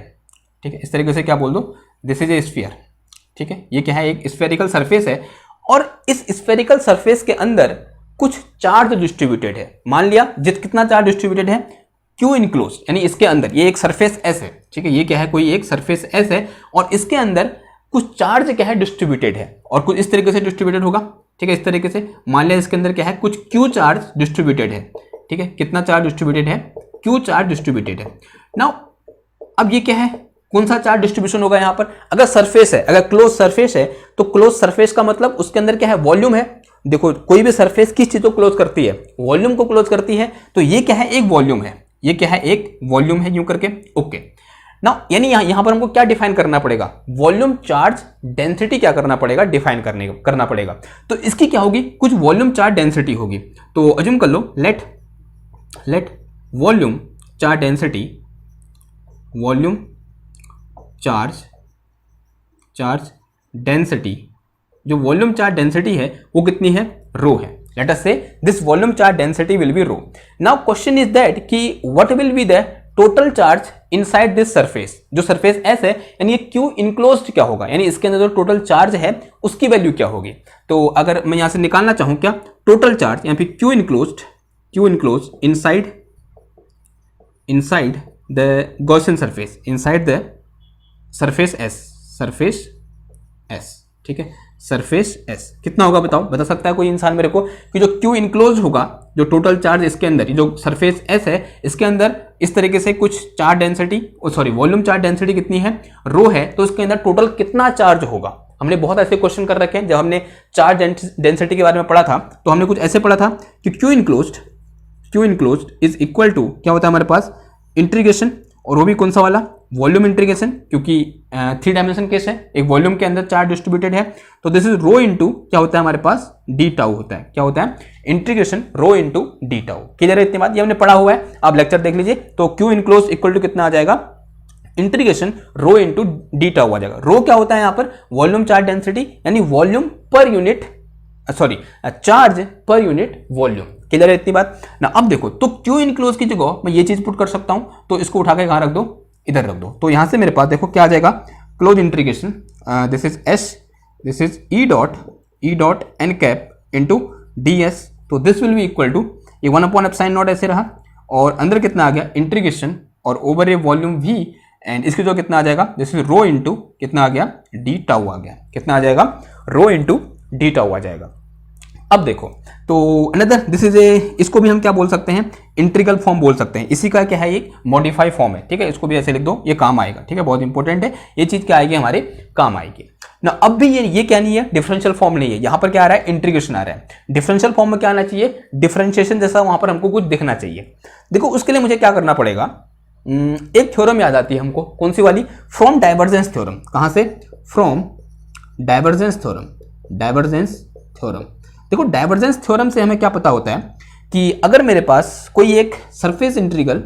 ठीक है, इस तरीके से क्या बोल दो, दिस इज ए स्फीयर। ठीक है, ये क्या है, एक स्फेरिकल सरफेस है और इस स्फेरिकल सरफेस के अंदर कुछ चार्ज डिस्ट्रीब्यूटेड है। मान लिया कितना चार्ज डिस्ट्रीब्यूटेड है, क्यू इनक्लोज, यानी इसके अंदर ये एक सरफेस एस है। ठीक है, ये क्या है, कोई एक सरफेस एस है और इसके अंदर कुछ चार्ज क्या है, डिस्ट्रीब्यूटेड है और कुछ इस तरीके से डिस्ट्रीब्यूटेड होगा। ठीक है, इस तरीके से मान लिया इसके अंदर क्या है, कुछ क्यू चार्ज डिस्ट्रीब्यूटेड है। ठीक है, कितना चार्ज डिस्ट्रीब्यूटेड है, क्यू चार्ज डिस्ट्रीब्यूटेड है। नाउ अब ये क्या है, कौन सा चार्ज डिस्ट्रीब्यूशन होगा यहाँ पर, अगर सरफेस है, अगर क्लोज सरफेस है तो क्लोज सरफेस का मतलब उसके अंदर क्या है, वॉल्यूम है। देखो कोई भी सरफेस किस चीज को क्लोज करती है, वॉल्यूम को क्लोज करती है, तो ये क्या है, एक वॉल्यूम है, ये क्या है, एक वॉल्यूम है यूं करके। ओके, नाउ यानी यहां पर हमको क्या डिफाइन करना पड़ेगा, वॉल्यूम चार्ज डेंसिटी क्या करना पड़ेगा, डिफाइन करना पड़ेगा। तो इसकी क्या होगी, कुछ वॉल्यूम चार्ज डेंसिटी होगी। तो अज्यूम कर लो, let volume charge density, volume charge density, जो वॉल्यूम चार्ज डेंसिटी है वो कितनी है, रो है। Let us say this volume charge density will be rho. Now question is that कि what will be the total charge inside this surface, जो surface S है यानी ये क्यू इनक्लोज्ड क्या होगा, यानी इसके अंदर जो टोटल चार्ज है उसकी वैल्यू क्या होगी। तो अगर मैं यहां से निकालना चाहूं क्या, टोटल चार्ज या फिर Q enclosed inside the Gaussian surface, inside the surface S. ठीक है, सरफेस एस कितना होगा बताओ, बता सकता है कोई इंसान मेरे को कि जो क्यू इनक्लोज होगा, जो टोटल चार्ज इसके अंदर, जो सरफेस एस है इसके अंदर इस तरीके से कुछ charge density, volume charge density कितनी है, रो है, तो इसके अंदर टोटल कितना चार्ज होगा। हमने बहुत ऐसे क्वेश्चन कर रखे हैं, जब हमने चार्ज डेंसिटी के बारे में पढ़ा था तो हमने कुछ ऐसे पढ़ा था कि Q enclosed is equal to क्या होता है हमारे पास, इंटीग्रेशन, और वो भी कौन सा वाला, वॉल्यूम इंटीग्रेशन, क्योंकि 3 डायमेंशन केस है, एक वॉल्यूम के अंदर चार्ज डिस्ट्रीब्यूटेड है। तो दिस इज रो इनटू क्या होता है हमारे पास, डी टाउ होता है। क्या होता है, इंटीग्रेशन रो इनटू डी टाउ। क्लियर है इतनी बात, ये हमने पढ़ा हुआ है, आप लेक्चर देख लीजिए। तो क्यू इनक्लोज इक्वल टू कितना आ जाएगा, इंटीग्रेशन रो इनटू डी टाउ आ जाएगा। रो क्या होता है यहाँ पर, वॉल्यूम चार्ज डेंसिटी, यानी volume per unit, charge per unit volume. Clear है इतनी बात ना। अब देखो, तो क्यू इनक्लोज की जगह मैं ये चीज पुट कर सकता हूं, तो इसको उठा के कहां रख दो, इधर रख दो। तो यहां से मेरे पास देखो क्या आ जाएगा, close integration, this is S, this is E dot N cap into D S. तो this will be equal to, ये 1/ε0 ऐसे रहा, और अंदर कितना आ गया, इंटीग्रेशन, और over a volume we, and इसकी जो कितना आ जाएगा, दिस इज रो इंटू कितना आ गया, डी टाउ आ गया। कितना आ जाएगा, रो इंटू डी टाउ आ जाएगा। अब देखो, तो अनदर दिस इज ए, इसको भी हम क्या बोल सकते हैं, इंटीग्रल फॉर्म बोल सकते हैं। इसी का क्या है, एक मॉडिफाई फॉर्म है। ठीक है, इसको भी ऐसे लिख दो, ये काम आएगा। ठीक है, बहुत इंपॉर्टेंट है, ये चीज क्या आएगी, हमारे काम आएगी ना। अब भी ये क्या नहीं है, डिफरेंशियल फॉर्म नहीं है, यहां पर क्या आ रहा है, इंटीग्रेशन आ रहा है। डिफरेंशियल फॉर्म में क्या आना चाहिए, डिफरेंशिएशन जैसा वहां पर हमको कुछ दिखना चाहिए। देखो उसके लिए मुझे क्या करना पड़ेगा, एक थ्योरम याद आती है हमको, कौन सी वाली, फ्रॉम डाइवर्जेंस थ्योरम। कहां से, फ्रॉम डाइवर्जेंस थ्योरम। देखो डाइवर्जेंस थ्योरम से हमें क्या पता होता है कि अगर मेरे पास कोई एक सरफेस इंटीग्रल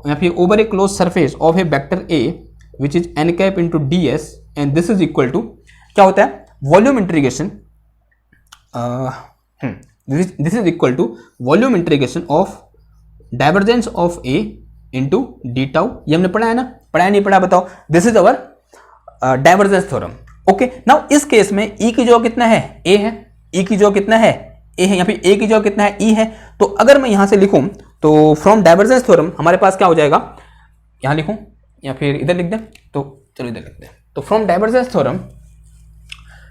या फिर over a close surface of a vector A which is n cap into D s, and this is equal to क्या होता है, volume integration, this is equal to volume integration of divergence of A into d tau. ये हमने पढ़ा है ना, पढ़ा नहीं पढ़ा बताओ, this is our divergence theorem. Okay, now इस केस में ई की जो कितना है, ए है, ई की जो कितना है, ए है, यहाँ पे ए की जगह कितना है, ई है। तो अगर मैं यहाँ से लिखूँ तो फ्रॉम डाइवर्जेंस थ्योरम हमारे पास क्या हो जाएगा, यहाँ लिखूँ या फिर इधर लिख दें, तो चलो इधर लिख दें। तो फ्रॉम डाइवर्जेंस थ्योरम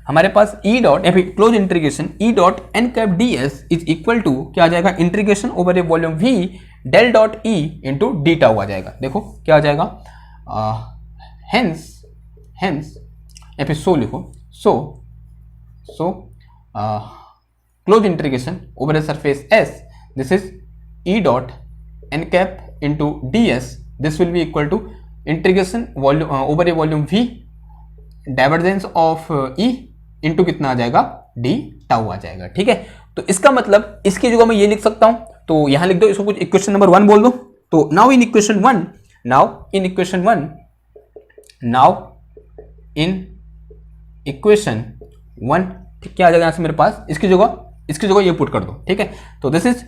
हमारे पास ई डॉट या फिर close integration E dot N cap d S is equal to क्या आ जाएगा, integration over a volume V del dot E into d tau आ जाएगा। देखो क्या आ जाएगा, हेंस या फिर सो लिखो, so close integration over a surface S, this is E dot N cap into D s, this will be equal to integration volume over a volume V divergence of E into कितना आ जाएगा, d tau आ जाएगा। ठीक है, तो इसका मतलब इसकी जगह मैं ये लिख सकता हूं, तो यहां लिख दो, इसको कुछ इक्वेशन नंबर 1 बोल दो। तो नाउ इन इक्वेशन 1 क्या आ जाएगा यहां से मेरे पास, इसकी जगह ये पुट कर दो। ठीक है, तो this is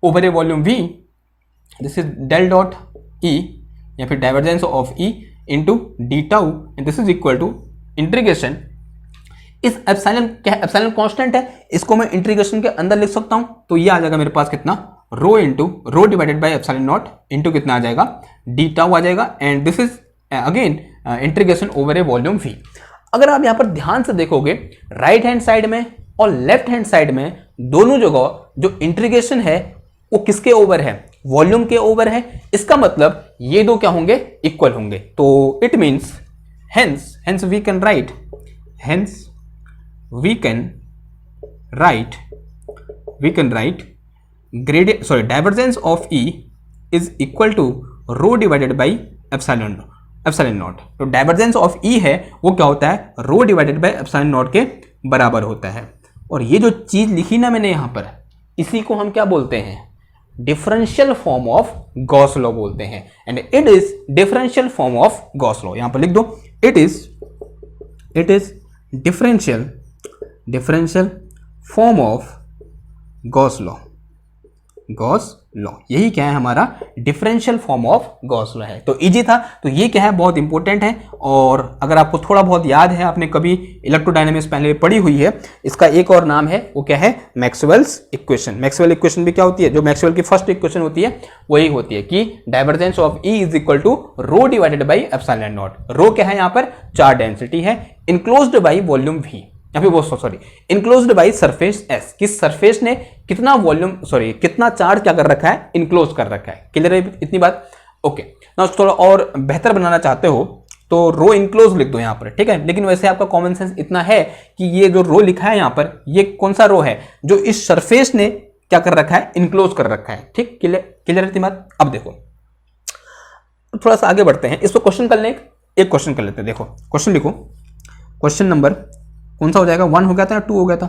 over a volume V, this is del dot E या फिर divergence of E into d tau, this is equal to integration, इस एप्सिलॉन क्या है, एप्सिलॉन कांस्टेंट है, इसको मैं इंटीग्रेशन के अंदर लिख सकता हूं, तो ये आ जाएगा मेरे पास कितना, rho into rho divided by epsilon naught into कितना आ जाएगा, डी टाउ आ जाएगा। And this is again integration over a volume V. अगर आप यहां पर ध्यान से देखोगे राइट हैंड साइड में और लेफ्ट हैंड साइड में दोनों जगह जो इंटीग्रेशन है वो किसके ओवर है, वॉल्यूम के ओवर है। इसका मतलब ये दो क्या होंगे, इक्वल होंगे। तो it means hence we can write divergence of E is equal to rho divided by epsilon naught. तो डाइवर्जेंस ऑफ ई है वो क्या होता है, rho divided by epsilon naught के बराबर होता है। और ये जो चीज लिखी ना मैंने यहां पर, इसी को हम क्या बोलते हैं, differential form of Gauss law बोलते हैं। And it is differential form of Gauss law, यहां पर लिख दो, it is differential form of Gauss law, यही क्या है हमारा, differential form of Gauss law है। तो इजी था, तो ये क्या है, बहुत इंपॉर्टेंट है। और अगर आपको थोड़ा बहुत याद है, आपने कभी इलेक्ट्रोडायनामिक्स पहले पढ़ी हुई है, इसका एक और नाम है, वो क्या है, मैक्सवेल्स इक्वेशन। मैक्सवेल इक्वेशन भी क्या होती है, जो मैक्सवेल की फर्स्ट इक्वेशन होती है वही होती है कि divergence of E is equal to rho divided by epsilon naught. Rho क्या है यहाँ पर, चार्ज डेंसिटी है, इनक्लोज्ड बाई वॉल्यूम वी, या फिर वो sorry enclosed by surface S, किस सरफेस ने कितना वॉल्यूम कितना चार्ज क्या कर रखा है, इनक्लोज कर रखा है। क्लियर है इतनी बात, ओके। ना थोड़ा और बेहतर बनाना चाहते हो तो रो इनक्लोज लिख दो यहाँ पर, ठीक है। लेकिन वैसे आपका कॉमन सेंस इतना है कि ये जो रो लिखा है यहाँ पर, ये कौन सा रो है, जो इस सरफेस ने क्या कर रखा है, इनक्लोज कर रखा है। ठीक, क्लियर है इतनी बात। अब देखो थोड़ा सा आगे बढ़ते हैं, इसको क्वेश्चन कर लें, एक क्वेश्चन कर लेते हैं। देखो क्वेश्चन लिखो, क्वेश्चन नंबर कौन सा हो जाएगा, 1 हो गया था या 2 हो गया था,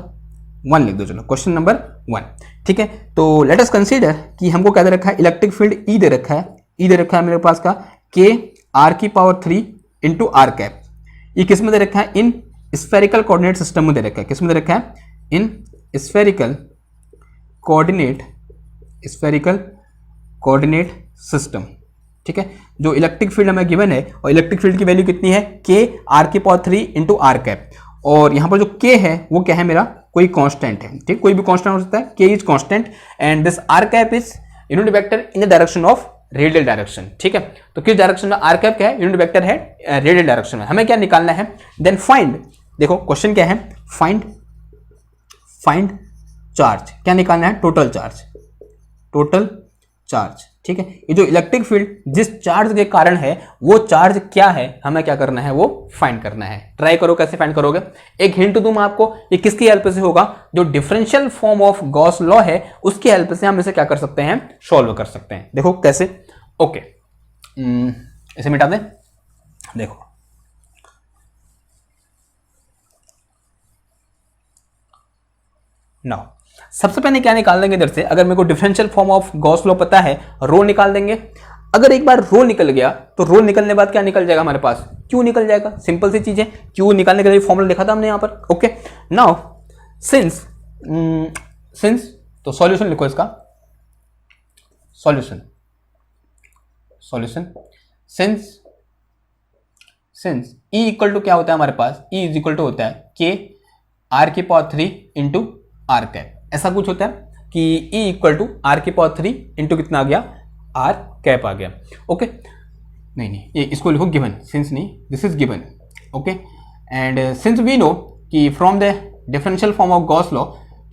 1 लिख दो, चलो क्वेश्चन नंबर 1। ठीक है, तो लेट अस कंसीडर कि हमको क्या दे रखा है, इलेक्ट्रिक फील्ड ई दे रखा है मेरे पास का के आर की पावर 3 इंटू आर कैप। ये किस में दे रखा है, इन स्फेरिकल कोऑर्डिनेट सिस्टम में दे रखा है। किस में दे रखा है, इन स्फेरिकल कोऑर्डिनेट सिस्टम। ठीक है, जो इलेक्ट्रिक फील्ड हमें गिवन है, और इलेक्ट्रिक फील्ड की वैल्यू कितनी है, के आर की पावर 3 इंटू आर कैप। और यहां पर जो k है वो क्या है, मेरा कोई कांस्टेंट है। ठीक, कोई भी कांस्टेंट हो सकता है, k is constant and this r cap is unit vector in the direction of radial direction. ठीक है, तो किस डायरेक्शन में, r कैप क्या है, यूनिट वेक्टर है रेडियल डायरेक्शन में। हमें क्या निकालना है, देन फाइंड, देखो क्वेश्चन क्या है, फाइंड चार्ज, क्या निकालना है, टोटल चार्ज। ठीक है, ये जो इलेक्ट्रिक फील्ड जिस चार्ज के कारण है वो चार्ज क्या है, हमें क्या करना है, वो फाइंड करना है। ट्राई करो, कैसे फाइंड करोगे, एक हिंट दूं मैं आपको, ये किसकी हेल्प से होगा, जो differential form of Gauss law है उसकी हेल्प से हम इसे क्या कर सकते हैं, सॉल्व कर सकते हैं। देखो कैसे, ओके इसे मिटा दें। देखो नाउ सबसे पहले क्या निकाल देंगे इधर से, अगर मेरे को differential form of Gauss law पता है, रो निकाल देंगे। अगर एक बार रो निकल गया तो रो निकलने बाद क्या निकल जाएगा हमारे पास, क्यू निकल जाएगा। सिंपल सी चीज है, क्यू निकालने के लिए फॉर्मूला लिखा था हमने यहाँ पर। ओके, नाउ सिंस तो सॉल्यूशन लिखो इसका, solution since E equal to क्या होता है हमारे पास, ई इज इक्वल टू होता है के आर की पावर 3 इंटू आर कैप। ऐसा कुछ होता है कि E इक्वल टू आर की पावर 3 इंटू कितना आ गया, आर कैप आ गया। ओके नहीं ये इसको लिखो गिवन, सिंस नहीं, this is given. Okay and since we know कि from the differential form of Gauss law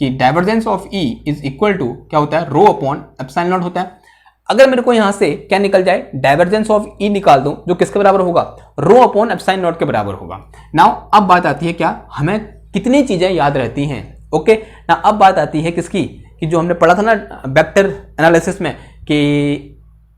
कि divergence of E is equal to क्या होता है, रो अपॉन एप्सिलॉन नॉट होता है। अगर मेरे को यहां से क्या निकल जाए, डाइवर्जेंस ऑफ E निकाल दूं, जो किसके बराबर होगा, रो अपॉन एप्सिलॉन नॉट के बराबर होगा। नाउ अब बात आती है क्या, हमें कितनी चीजें याद रहती हैं। ओके ना अब बात आती है किसकी, कि जो हमने पढ़ा था ना वेक्टर एनालिसिस में कि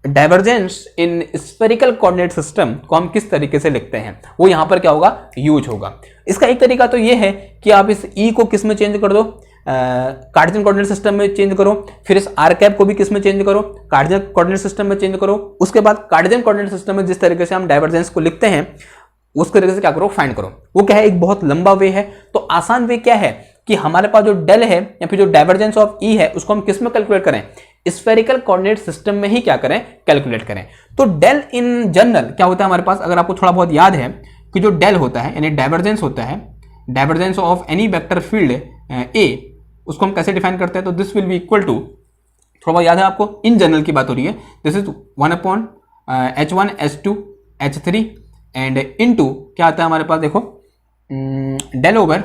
डाइवर्जेंस इन स्फेरिकल कोऑर्डिनेट सिस्टम को हम किस तरीके से लिखते हैं, वो यहां पर क्या होगा, यूज होगा। इसका एक तरीका तो ये है कि आप इस E को किस में चेंज कर दो, कार्टेशियन कोऑर्डिनेट सिस्टम में चेंज करो, फिर इस आर कैप को भी किस में चेंज करो, कार्टेशियन कोऑर्डिनेट सिस्टम में चेंज करो। उसके बाद कार्टेशियन कोऑर्डिनेट सिस्टम में जिस तरीके से हम डाइवर्जेंस को लिखते हैं उस तरीके से क्या करो, फाइंड करो। वो क्या है, एक बहुत लंबा वे है। तो आसान वे क्या है कि हमारे पास जो डेल है या फिर जो डाइवर्जेंस ऑफ E है उसको हम किस में कैलकुलेट करें, स्फेरिकल कोऑर्डिनेट सिस्टम में ही क्या करें, कैलकुलेट करें। तो डेल इन जनरल क्या होता है हमारे पास, अगर आपको थोड़ा बहुत याद है कि जो डेल होता है यानी डाइवर्जेंस होता है, divergence of any vector field A, उसको हम कैसे डिफाइन करते हैं, तो this will be equal to, थोड़ा बहुत याद है आपको, इन जनरल की बात हो रही है, this is 1 upon H1 H2 H3 and into क्या आता है हमारे पास, देखो डेल ओवर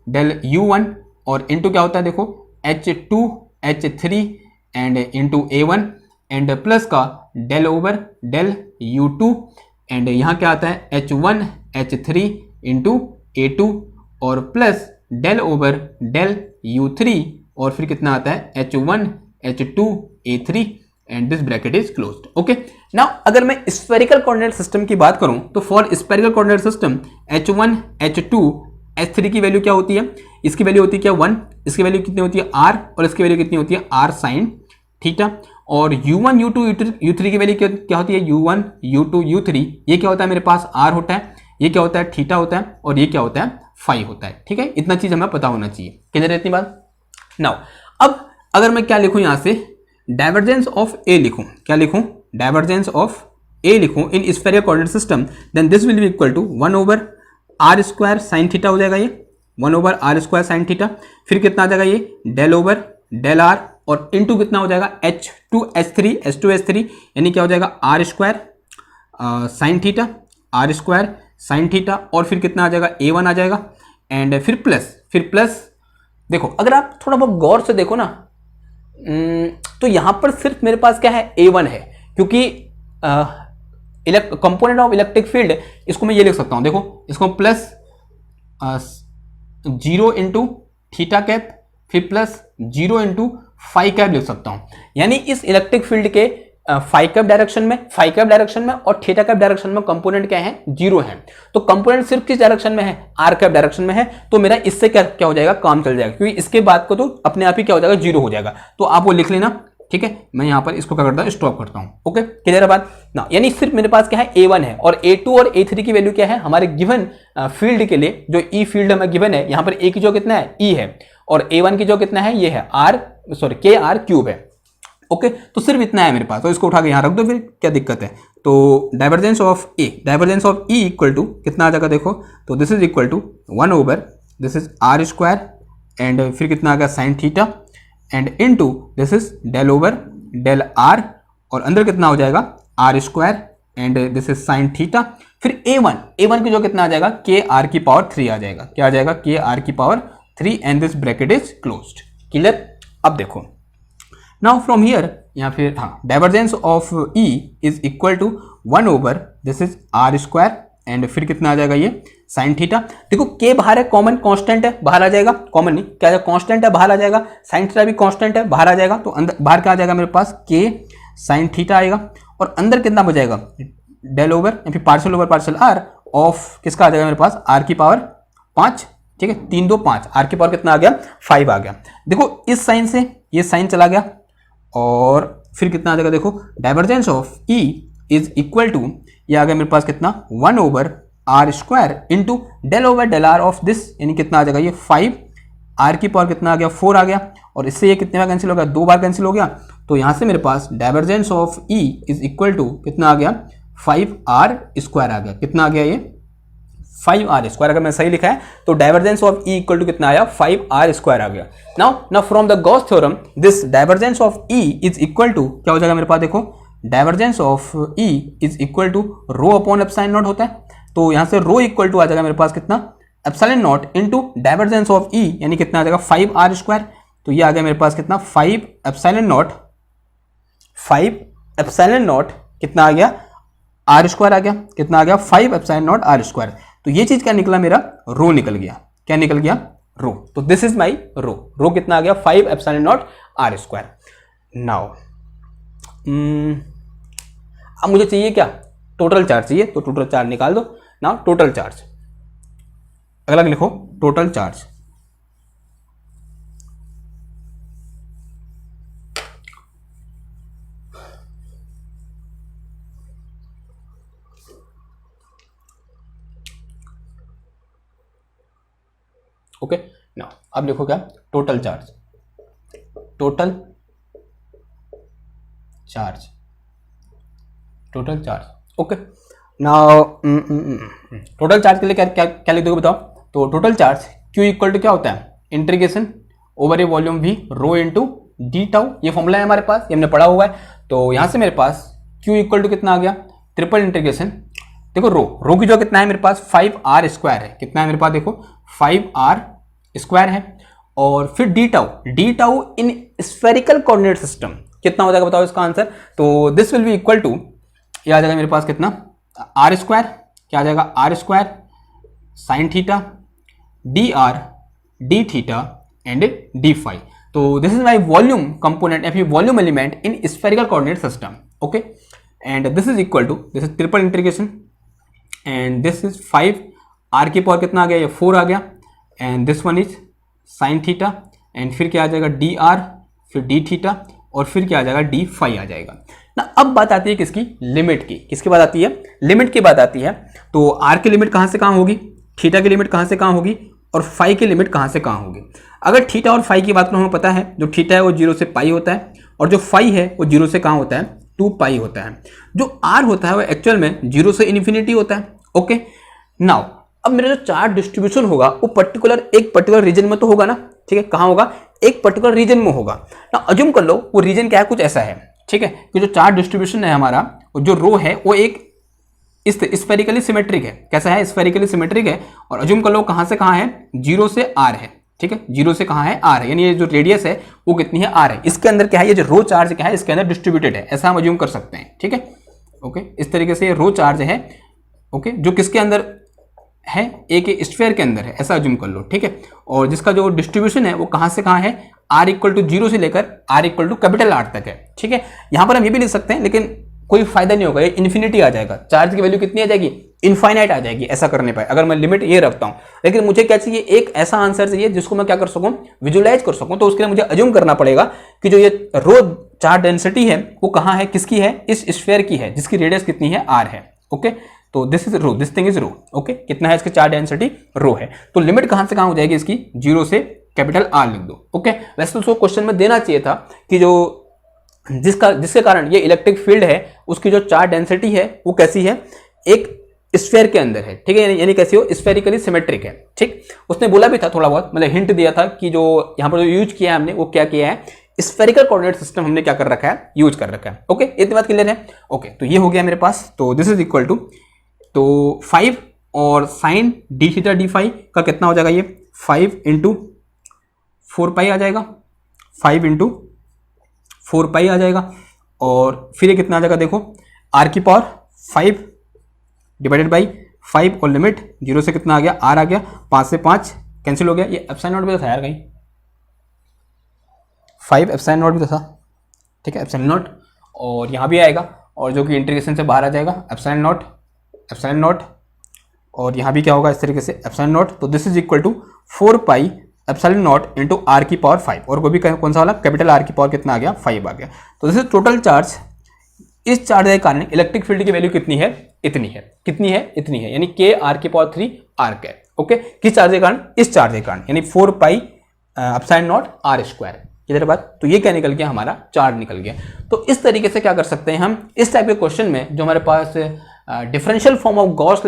डेल U1 और इनटू क्या होता है, देखो H2 H3 and into A1 and plus का del over del U2 and यहाँ क्या आता है H1 H3 इंटू A2 और plus del over del U3 और फिर कितना आता है H1 H2 A3 and this bracket is closed. Okay now अगर मैं स्फेरिकल कोऑर्डिनेट सिस्टम की बात करूं तो for spherical coordinate system H1 H2 H3 की वैल्यू क्या होती है, इसकी वैल्यू होती है क्या 1, इसकी वैल्यू कितनी होती है r और इसकी वैल्यू कितनी होती है r sin थीटा, और U1 U2 U3 की वैल्यू क्या होती है U1 U2 U3, ये क्या होता है मेरे पास r होता है, ये क्या होता है थीटा होता है और ये क्या होता है फाई होता है। ठीक है, इतना चीज हमें पता होना चाहिए। क्लियर है इतनी बात। नाउ अब अगर मैं क्या लिखूं, यहां से डाइवर्जेंस ऑफ A लिखूं, क्या लिखूं, डाइवर्जेंस ऑफ A लिखूं in spherical coordinate system, then this will be equal to 1 over r square sine theta हो जाएगा, ये 1 over r square sine theta, फिर कितना आ जाएगा ये डेल ओवर डेल r और इनटू कितना हो जाएगा H2 H3 यानी क्या हो जाएगा r square sine theta, r square sine theta और फिर कितना आ जाएगा A1 आ जाएगा एंड फिर प्लस देखो अगर आप थोड़ा बहुत गौर से देखो ना तो यहां पर सिर्फ मेरे पास क्या है A1 है, क्योंकि कंपोनेंट ऑफ इलेक्ट्रिक फील्ड, इसको मैं ये लिख सकता हूं, देखो इसको प्लस 0 इंटू थीटा कैप फिर प्लस 0 इंटू फाई कैप लिख सकता हूं। यानी इस इलेक्ट्रिक फील्ड के फाई कैप डायरेक्शन में और थीटा कैप डायरेक्शन में कंपोनेंट क्या है, 0 है। तो कंपोनेंट सिर्फ किस डायरेक्शन में है, आर कैप डायरेक्शन में है, तो मेरा इससे क्या हो जाएगा, काम चल जाएगा, क्योंकि इसके बाद को तो अपने आप ही क्या हो जाएगा, 0 हो जाएगा। तो आप वो लिख लेना। ठीक है, मैं यहां पर इसको क्या करता हूं, स्टॉप करता हूं। ओके क्लियर है बात ना। यानी सिर्फ मेरे पास क्या है A1 है और A2 और A3 की वैल्यू क्या है हमारे गिवन फील्ड के लिए, जो E फील्ड हमें गिवन है, यहां पर A की जो कितना है E है और A1 की जो कितना है ये है KR क्यूब है। ओके तो सिर्फ इतना है मेरे पास, तो इसको उठा के यहां रख दो, फिर क्या दिक्कत है। तो divergence of E equal to कितना आ जाएगा, देखो तो this is equal to 1 over this is r square and फिर कितना आ गया sine theta and into this is del over del r और अंदर कितना हो जाएगा r square and this is sine theta, फिर A1 की जो कितना आ जाएगा KR की पावर 3 आ जाएगा, क्या आ जाएगा KR की power 3 and this bracket is closed. Clear. अब देखो नाउ फ्रॉम हियर या फिर divergence of E is equal to 1 over this is r square and फिर कितना आ जाएगा ये साइन थीटा। देखो K बाहर है, कॉमन कांस्टेंट है, बाहर आ जाएगा, कॉमन नहीं क्या कांस्टेंट है, बाहर आ जाएगा, साइन थीटा भी कांस्टेंट है, बाहर आ जाएगा, तो अंदर बाहर क्या आ जाएगा मेरे पास K साइन थीटा आएगा और अंदर कितना बचेगा डेल ओवर या फिर partial over partial r of किसका आ जाएगा मेरे पास r की पावर 5। ठीक है, 3 2 5, r की पावर कितना आ गया 5 आ गया। देखो इस साइन से ये साइन चला गया और फिर कितना आ जाएगा, देखो divergence of E is equal to ये आ गया मेरे पास कितना 1 over r square into del over del r of this, यानी कितना आ जाएगा ये 5, r की पावर कितना आ गया 4 आ गया और इससे ये कितने बार कैंसिल हो गया, 2 बार कैंसिल हो गया। तो यहां से मेरे पास divergence of E is equal to कितना आ गया 5r स्क्वायर आ गया, कितना आ गया ये 5r²। अगर मैं सही लिखा है तो divergence of E equal to कितना आया, 5r² आ गया। Now from the Gauss theorem this divergence of E is equal to क्या हो जाएगा मेरे पास, देखो divergence of E is equal to rho upon epsilon naught होता है, तो यहां से रो इक्वल टू आ जाएगा मेरे पास कितना, epsilon naught into divergence of E, यानी कितना आ जाएगा 5r²। तो ये आ गया मेरे पास कितना 5 एप्सिलॉन नॉट कितना आ गया, r² आ गया, कितना आ गया 5 एप्सिलॉन नॉट r²। तो ये चीज क्या निकला मेरा, रो निकल गया, क्या निकल गया, रो। तो दिस इज माई रो कितना आ गया 5 एप्सिलॉन नॉट r²। नाउ अब मुझे चाहिए क्या, टोटल चार्ज चाहिए, तो टोटल चार्ज निकाल दो। नाउ टोटल चार्ज, अगला लिखो टोटल चार्ज। ओके नाउ अब लिखो क्या, total charge, total charge. Okay now total charge के लिए क्या क्या क्या लिख दोगे बताओ। तो total charge Q equal to क्या होता है, integration over a volume V rho into d tau, ये फॉर्मूला है हमारे पास, ये हमने पढ़ा हुआ है। तो यहां से मेरे पास Q इक्वल टू कितना आ गया, ट्रिपल इंटीग्रेशन, देखो रो की जो कितना है मेरे पास 5r² है, कितना है मेरे पास देखो 5r² है, और फिर d tau in spherical coordinate system कितना हो जाएगा बताओ इसका आंसर। तो this will be equal to, ये आ जाएगा मेरे पास कितना r², क्या आ जाएगा r² sine theta d theta and d phi. तो this is my volume component या फिर volume element in spherical coordinate system. Okay and this is equal to, this is triple integration and this is 5r की power कितना आ गया, ये 4 आ गया, and this one is sine theta and फिर क्या आ जाएगा dr, फिर डी थीटा और फिर क्या आ जाएगा डी फाई आ जाएगा ना। अब बात आती है किसकी, लिमिट की, किसकी बात आती है, लिमिट की बात आती है। तो r की लिमिट कहां से कहां होगी, थीटा की लिमिट कहां से कहां होगी, और फाई की लिमिट कहां से कहां होगी। अगर थीटा और फाई की बात करूं, हमें पता है जो थीटा है वो 0 से पाई होता है, और जो फाई है वो 0 से कहां होता है, 2 पाई होता है। जो r होता है वो एक्चुअल में 0 से इन्फिनिटी होता है। ओके नाउ अब मेरा जो चार्ज डिस्ट्रीब्यूशन होगा वो एक पर्टिकुलर रीजन में तो होगा ना, ठीक है, कहां होगा, एक पर्टिकुलर रीजन में होगा ना। अज्यूम कर लो वो रीजन क्या है, कुछ ऐसा है, ठीक है, कि जो चार्ज डिस्ट्रीब्यूशन है हमारा, जो रो है वो एक स्फेरिकली सिमेट्रिक है, कैसा है, स्फेरिकली सिमेट्रिक है, और अज्यूम कर लो कहां से कहां है, 0 से r है, ठीक है, 0 से कहां है r है, यानी ये जो रेडियस है वो कितनी है, r है। इसके अंदर क्या है, ये जो रो चार्ज क्या है इसके अंदर डिस्ट्रीब्यूटेड है, ऐसा हम अज्यूम कर सकते हैं, ठीक है। ओके इस तरीके से रो चार्ज है, ओके, जो किसके अंदर है, एक स्फीयर के अंदर है, ऐसा अज्यूम कर लो, ठीक है, और जिसका जो डिस्ट्रीब्यूशन है वो कहां से कहां है, r इक्वल टू 0 से लेकर r equal to capital R तक है, ठीक है। यहां पर हम ये भी लिख सकते हैं लेकिन कोई फायदा नहीं होगा, ये इन्फिनिटी आ जाएगा, चार्ज की वैल्यू कितनी आ जाएगी, इनफाइनाइट आ जाएगी ऐसा करने पर, अगर मैं लिमिट ये रखता हूं। लेकिन मुझे क्या चाहिए, एक ऐसा आंसर चाहिए जिसको मैं क्या कर सकूं, विजुअलाइज कर सकूं। तो उसके लिए मुझे अज्यूम करना पड़ेगा कि जो ये रो चार्ज डेंसिटी है वो कहां है, किसकी है, इस स्फीयर की है जिसकी रेडियस कितनी है, r है। ओके तो this is rho, this thing is rho. Okay कितना है इसका चार्ज डेंसिटी, रो है। तो लिमिट कहां से कहां हो जाएगी इसकी, 0 से कैपिटल R लिख दो। ओके वैसे तो क्वेश्चन में देना चाहिए था कि जो जिसके कारण ये इलेक्ट्रिक फील्ड है उसकी जो चार्ज डेंसिटी है वो कैसी है, एक स्फीयर के अंदर है, ठीक है, यानी कैसी हो, स्फेरिकली सिमेट्रिक है, ठीक। उसने बोला भी था थोड़ा बहुत, मतलब हिंट दिया था कि जो यहाँ पर जो यूज किया है हमने वो क्या किया है, स्फेरिकल कोऑर्डिनेट सिस्टम हमने क्या कर रखा है, यूज कर रखा है। ओके इतनी बात क्लियर है। ओके तो ये हो गया मेरे पास, तो दिस इज इक्वल टू, तो 5 और sine d theta d phi का कितना हो जाएगा, ये 5 इंटू 4 पाई आ जाएगा, 5 इंटू 4 पाई आ जाएगा, और फिर ये कितना आ जाएगा देखो, r की पावर 5 डिवाइडेड बाई 5 और लिमिट 0 से कितना आ गया, r आ गया, 5 से 5 कैंसिल हो गया, ये एप्सिलॉन नॉट भी था यार कहीं, 5 एप्सिलॉन नॉट भी था, ठीक है, एप्सिलॉन नॉट, और यहाँ भी आएगा, और जो कि इंटीग्रेशन से बाहर आ जाएगा एप्सिलॉन नॉट, और यहाँ भी क्या होगा इस तरीके से एप्सिलॉन नॉट। तो this is equal to 4 pi epsilon naught into r की पावर 5, और वो भी कौन सा वाला, कैपिटल R की पावर कितना आ गया, 5 आ गया। तो दिस इज टोटल चार्ज। इस चार्ज के कारण इलेक्ट्रिक फील्ड की वैल्यू कितनी है, इतनी है, कितनी है, इतनी है, यानी k r की पावर 3 r कैप। ओके किस चार्ज के कारण, इस चार्ज के कारण, यानी 4 पाई एप्सिलॉन नॉट r²। किधर बात, तो ये क्या निकल गया, हमारा चार्ज निकल गया। तो इस तरीके से क्या कर सकते हैं हम, इस टाइप के क्वेश्चन में जो हमारे पास differential form of Gauss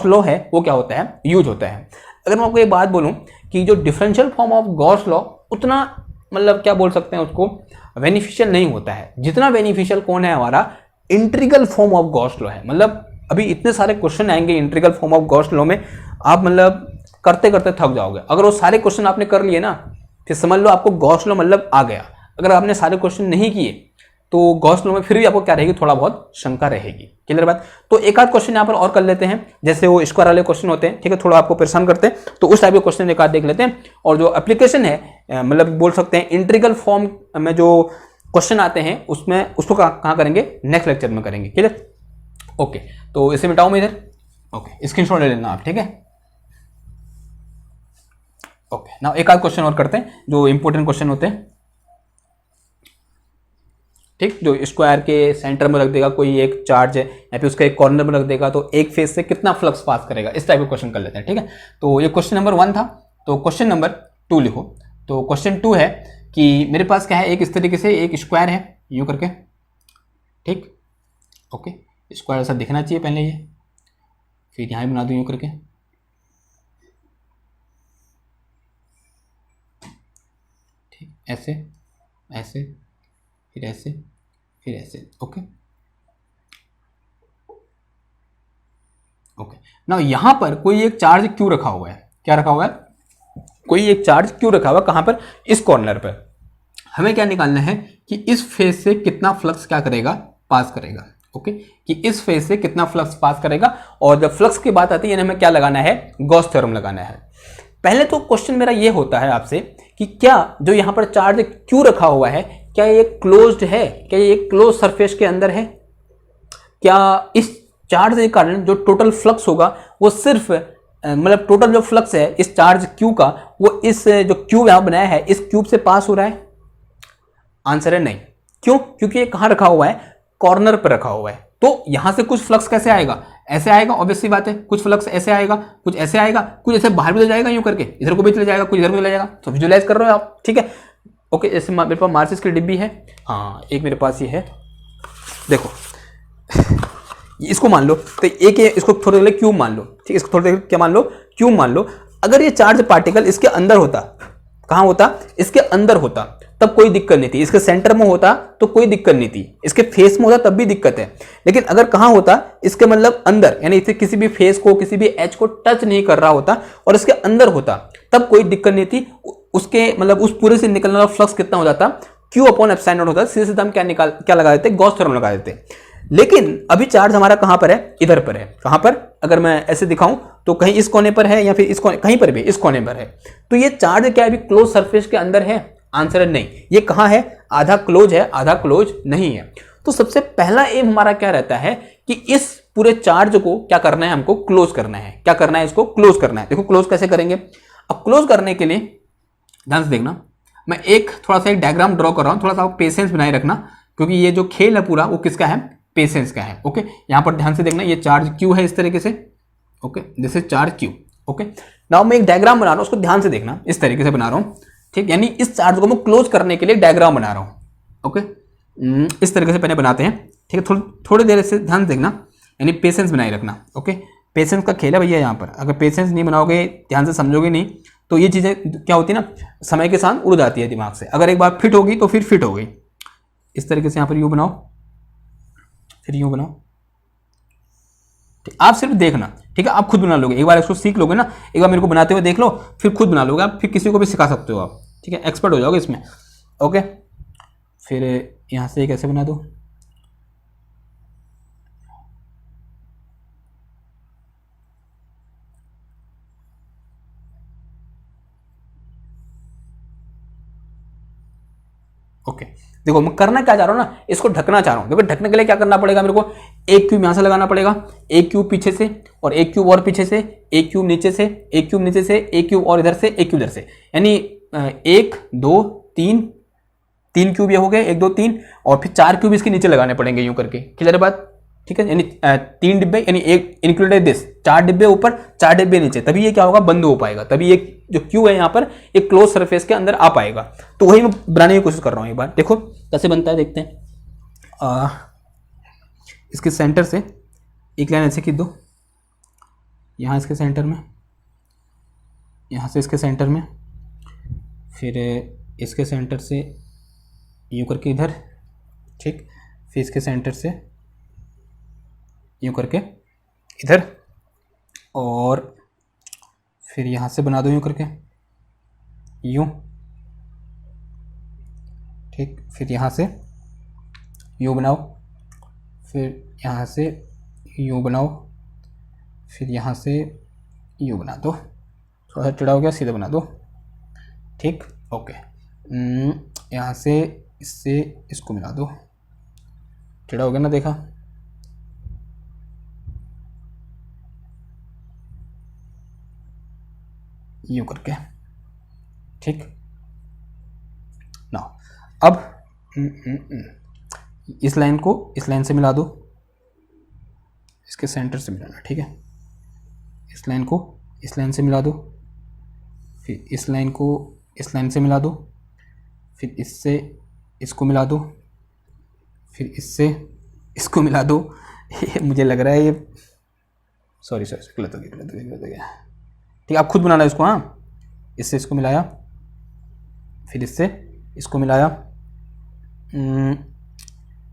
law है वो क्या होता है, यूज होता है। अगर मैं आपको ये बात बोलूं कि जो differential form of Gauss law उतना मतलब क्या बोल सकते हैं उसको, बेनिफिशियल नहीं होता है जितना बेनिफिशियल कौन है, हमारा integral form of Gauss law है। मतलब अभी इतने सारे क्वेश्चन आएंगे integral form of Gauss law में, आप मतलब करते करते थक जाओगे। अगर वो सारे क्वेश्चन आपने कर लिए ना, फिर समझ लो आपको गॉस लॉ मतलब आ गया। अगर आपने सारे क्वेश्चन नहीं किए तो गॉस लॉ में फिर भी आपको क्या रहेगी, थोड़ा बहुत शंका रहेगी। क्लियर बात। तो एक आध क्वेश्चन यहाँ पर और कर लेते हैं, जैसे वो स्क्वायर वाले क्वेश्चन होते हैं, ठीक है, थोड़ा आपको परेशान करते हैं, तो उस टाइप के क्वेश्चन एक आध देख लेते हैं। और जो एप्लीकेशन है मतलब बोल सकते हैं इंटीग्रल फॉर्म में जो क्वेश्चन आते हैं उसमें उसको कहाँ करेंगे, नेक्स्ट लेक्चर में करेंगे। Clear, okay. तो इसे मिटाऊं मैं इधर, ओके, स्क्रीनशॉट ले लेना आप, ठीक है, ओके। नाउ एक आध क्वेश्चन और करते हैं जो इंपॉर्टेंट क्वेश्चन होते हैं, ठीक। जो स्क्वायर के सेंटर में रख देगा कोई एक चार्ज है या फिर उसका एक कॉर्नर में रख देगा तो एक फेज से कितना फ्लक्स पास करेगा, इस टाइप के क्वेश्चन कर लेते हैं, ठीक है। तो ये क्वेश्चन नंबर 1 था। तो क्वेश्चन नंबर 2 लिखो। तो क्वेश्चन 2 है कि मेरे पास क्या है, एक इस तरीके से एक स्क्वायर है यूं करके, ठीक, ओके। स्क्वायर ऐसा दिखना चाहिए पहले, ये फिर यहाँ बना दूं यूं करके, ठीक, ऐसे ऐसे फिर ऐसे फिर ऐसे, ओके ओके। ना यहाँ पर कोई एक चार्ज क्यों रखा हुआ है, क्या रखा हुआ है, कोई एक चार्ज क्यों रखा हुआ है, कहाँ पर, इस कॉर्नर पर। हमें क्या निकालना है कि इस फेज से कितना फ्लक्स क्या करेगा, पास करेगा, ओके, कि इस फेज से कितना फ्लक्स पास करेगा। और जब फ्लक्स की बात आती है हमें क्या लगाना है, गॉस थ्योरम लगाना है। पहले तो क्वेश्चन मेरा ये होता है आपसे कि क्या जो यहाँ पर चार्ज क्यों रखा हुआ है, क्या ये क्लोज्ड है, क्या ये क्लोज सरफेस के अंदर है, क्या इस चार्ज के कारण जो टोटल फ्लक्स होगा वो सिर्फ मतलब टोटल जो फ्लक्स है इस चार्ज क्यू का वो इस जो क्यूब यहाँ बनाया है इस क्यूब से पास हो रहा है। आंसर है नहीं। क्यों, क्योंकि ये कहाँ रखा हुआ है, कॉर्नर पर रखा हुआ है। तो यहां से कुछ फ्लक्स कैसे आएगा, ऐसे आएगा, ऑब्वियस सी बात है, कुछ फ्लक्स ऐसे आएगा, कुछ ऐसे आएगा, कुछ ऐसे बाहर भी चले जाएगा यूं करके, इधर को भी चले जाएगा, कुछ इधर को चले जाएगा। तो विजुअलाइज कर रहे हो आप, ठीक है, ओके। जैसे मेरे पास मार्सिस की डिब्बी है, हाँ एक मेरे पास ये है, देखो इसको मान लो, तो एक इसको थोड़ी देर क्यूब मान लो, ठीक है, इसको थोड़ी देर क्या मान लो, क्यूब मान लो। अगर ये चार्ज पार्टिकल इसके अंदर होता, कहाँ होता, इसके अंदर होता तब कोई दिक्कत नहीं थी, इसके सेंटर में होता तो कोई दिक्कत नहीं थी, इसके फेस में होता तब भी दिक्कत है। लेकिन अगर कहाँ होता, इसके मतलब अंदर, यानी इसे किसी भी फेस को किसी भी एज को टच नहीं कर रहा होता और इसके अंदर होता तब कोई दिक्कत नहीं थी। उसके मतलब उस पूरे से निकलने वाला फ्लक्स कितना हो जाता, Q अपॉन एप्सिलॉन नॉट होता। सीधे सीधे हम क्या लगा देते, गॉस थ्योरम लगा देते। लेकिन अभी चार्ज हमारा कहां पर है, इधर पर है। कहां पर, अगर मैं ऐसे दिखाऊं तो कहीं इस कोने पर है या फिर इस कोने, कहीं पर भी इस कोने पर है। तो ये चार्ज क्या अभी क्लोज सरफेस के अंदर है, आंसर है नहीं। ये कहां है, आधा क्लोज है आधा क्लोज नहीं है। तो सबसे पहला एम हमारा क्या रहता है कि इस पूरे चार्ज को क्या करना है, हमको क्लोज करना है। क्या करना है, इसको क्लोज करना है। देखो क्लोज कैसे करेंगे। अब क्लोज करने के लिए ध्यान से देखना, मैं एक थोड़ा सा एक डायग्राम ड्रॉ कर रहा हूं, थोड़ा सा पेशेंस बनाए रखना, क्योंकि ये जो खेल है पूरा वो किसका है, पेशेंस का है। ओके, यहां पर ध्यान से देखना, ये चार्ज क्यू है इस तरीके से, okay, this is charge Q. Okay, now मैं एक डायग्राम बना रहा हूं, उसको ध्यान से देखना, इस तरीके से बना रहा हूं, ठीक, यानी इस चार्ज को मैं क्लोज करने के लिए डायग्राम बना रहा हूं। ओके, इस तरीके से पहले बनाते हैं, ठीक है, थोड़ी देर से ध्यान से देखना, यानी पेशेंस बनाए रखना। ओके, पेशेंस का खेल है भैया यहाँ पर, अगर पेशेंस नहीं बनाओगे, ध्यान से समझोगे नहीं, तो ये चीज़ें क्या होती है ना, समय के साथ उड़ जाती है दिमाग से। अगर एक बार फिट होगी तो फिर फिट हो गई। इस तरीके से यहाँ पर यूँ बनाओ, फिर यूँ बनाओ, ठीक, आप सिर्फ देखना, ठीक है, आप खुद बना लोगे, एक बार इसको सीख लोगे ना, एक बार मेरे को बनाते हुए देख लो, फिर खुद बना लोगे आप, फिर किसी को भी सिखा सकते हो आप, ठीक है, एक्सपर्ट हो जाओगे इसमें। ओके, फिर यहाँ से कैसे बना दो, ओके, देखो मैं करना क्या चाह रहा हूँ ना, इसको ढकना चाह रहा हूँ। देखो ढकने के लिए क्या करना पड़ेगा मेरे को, एक क्यूब यहाँ से लगाना पड़ेगा, एक क्यूब पीछे से, और एक क्यूब और पीछे से, एक क्यूब नीचे से, एक क्यूब नीचे से, एक क्यूब और इधर से, एक क्यूब इधर से, यानी 1 2 3 3 क्यूब ये हो गए, 1 2 3, और फिर 4 क्यूब इसके नीचे लगाने पड़ेंगे यूं करके। क्लियर बात, ठीक है, यानी 3 डिब्बे, यानी एक इंक्लूडेड दिस, 4 डिब्बे ऊपर 4 डिब्बे नीचे, तभी ये क्या होगा, बंद हो पाएगा, तभी ये जो क्यू है यहाँ पर एक क्लोज सरफेस के अंदर आ पाएगा। तो वही मैं बनाने की कोशिश कर रहा हूँ। एक बार देखो कैसे बनता है, देखते हैं। इसके सेंटर से एक लाइन ऐसे खींच दो, यहाँ इसके सेंटर में, यहाँ से इसके सेंटर में, फिर इसके सेंटर से यूँ करके इधर, ठीक, फिर इसके सेंटर से यूँ करके इधर, और फिर यहाँ से बना दो यूँ करके, यूँ, ठीक, फिर यहाँ से यूँ बनाओ, फिर यहाँ से यूँ बनाओ, फिर यहाँ से यूँ बना दो, थोड़ा सा टेढ़ा हो गया, सीधा बना दो, ठीक, ओके। यहाँ से इससे इसको मिला दो, टेढ़ा हो गया ना, देखा, यूँ करके, ठीक ना। अब इस लाइन को इस लाइन से मिला दो, इसके सेंटर से मिलाना, ठीक है, इस लाइन को इस लाइन से मिला दो, फिर इस लाइन को इस लाइन से मिला दो, फिर इससे इसको मिला दो, फिर इससे इसको मिला दो। मुझे लग रहा है ये, सॉरी गलत हो गया, ठीक है, आप खुद बनाना इसको, हाँ, इससे इसको मिलाया, फिर इससे इसको मिलाया,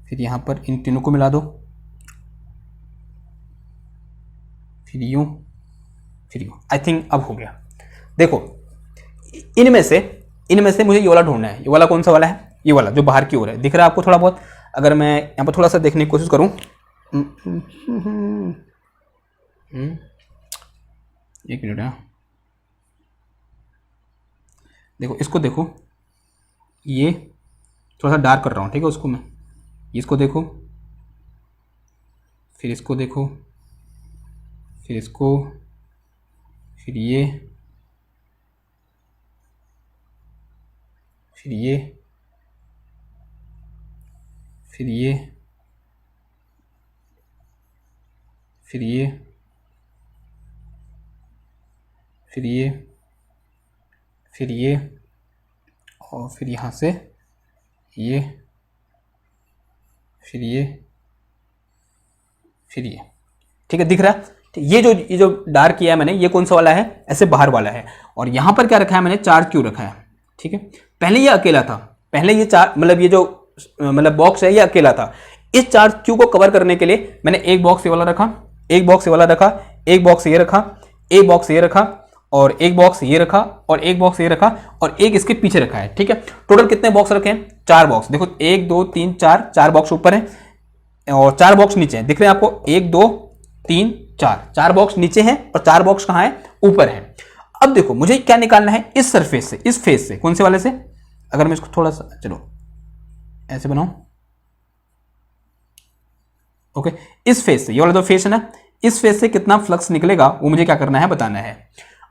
फिर यहाँ पर इन तीनों को मिला दो, फिर यूँ, फिर यूँ। आई थिंक अब हो गया। देखो इनमें से मुझे ये वाला ढूंढना है। ये वाला कौन सा वाला है? ये वाला जो बाहर की ओर है, दिख रहा है आपको थोड़ा बहुत? अगर मैं यहाँ पर थोड़ा सा देखने की कोशिश करूँ, एक मिनट है, देखो इसको देखो, ये थोड़ा सा डार्क कर रहा हूँ, ठीक है, उसको मैं, इसको देखो, फिर इसको देखो, फिर इसको, फिर ये, फिर ये, फिर ये, फिर ये, फिर ये, फिर ये, और फिर यहाँ से ये, फिर ये, फिर ये, ठीक है, दिख रहा है? ये जो डार्क किया है मैंने, ये कौन सा वाला है? ऐसे बाहर वाला है। और यहाँ पर क्या रखा है मैंने? चार्ज क्यू रखा है, ठीक है। पहले ये अकेला था, पहले ये चार, मतलब ये जो बॉक्स है ये अकेला था। इस चार्ज क्यू को कवर करने के लिए मैंने एक बॉक्स ये वाला रखा, एक बॉक्स ये वाला रखा, एक बॉक्स ये रखा, एक बॉक्स ये रखा, और एक बॉक्स ये रखा, और एक बॉक्स ये रखा, और एक इसके पीछे रखा है, ठीक है। टोटल कितने बॉक्स रखे हैं? 4 बॉक्स। देखो 1 2 3 4, 4 बॉक्स ऊपर है और 4 बॉक्स नीचे हैं, दिख रहे हैं आपको? 1 2 3 4, 4 बॉक्स नीचे हैं और 4 बॉक्स कहाँ है? ऊपर है। अब देखो मुझे क्या निकालना है इस सरफेस से, इस फेस से। कौन से वाले से? अगर मैं इसको थोड़ा सा, चलो ऐसे बनाऊं, ओके, इस फेस से, ये वाला जो फेस है ना, इस फेस से कितना फ्लक्स निकलेगा वो मुझे क्या करना है? बताना है।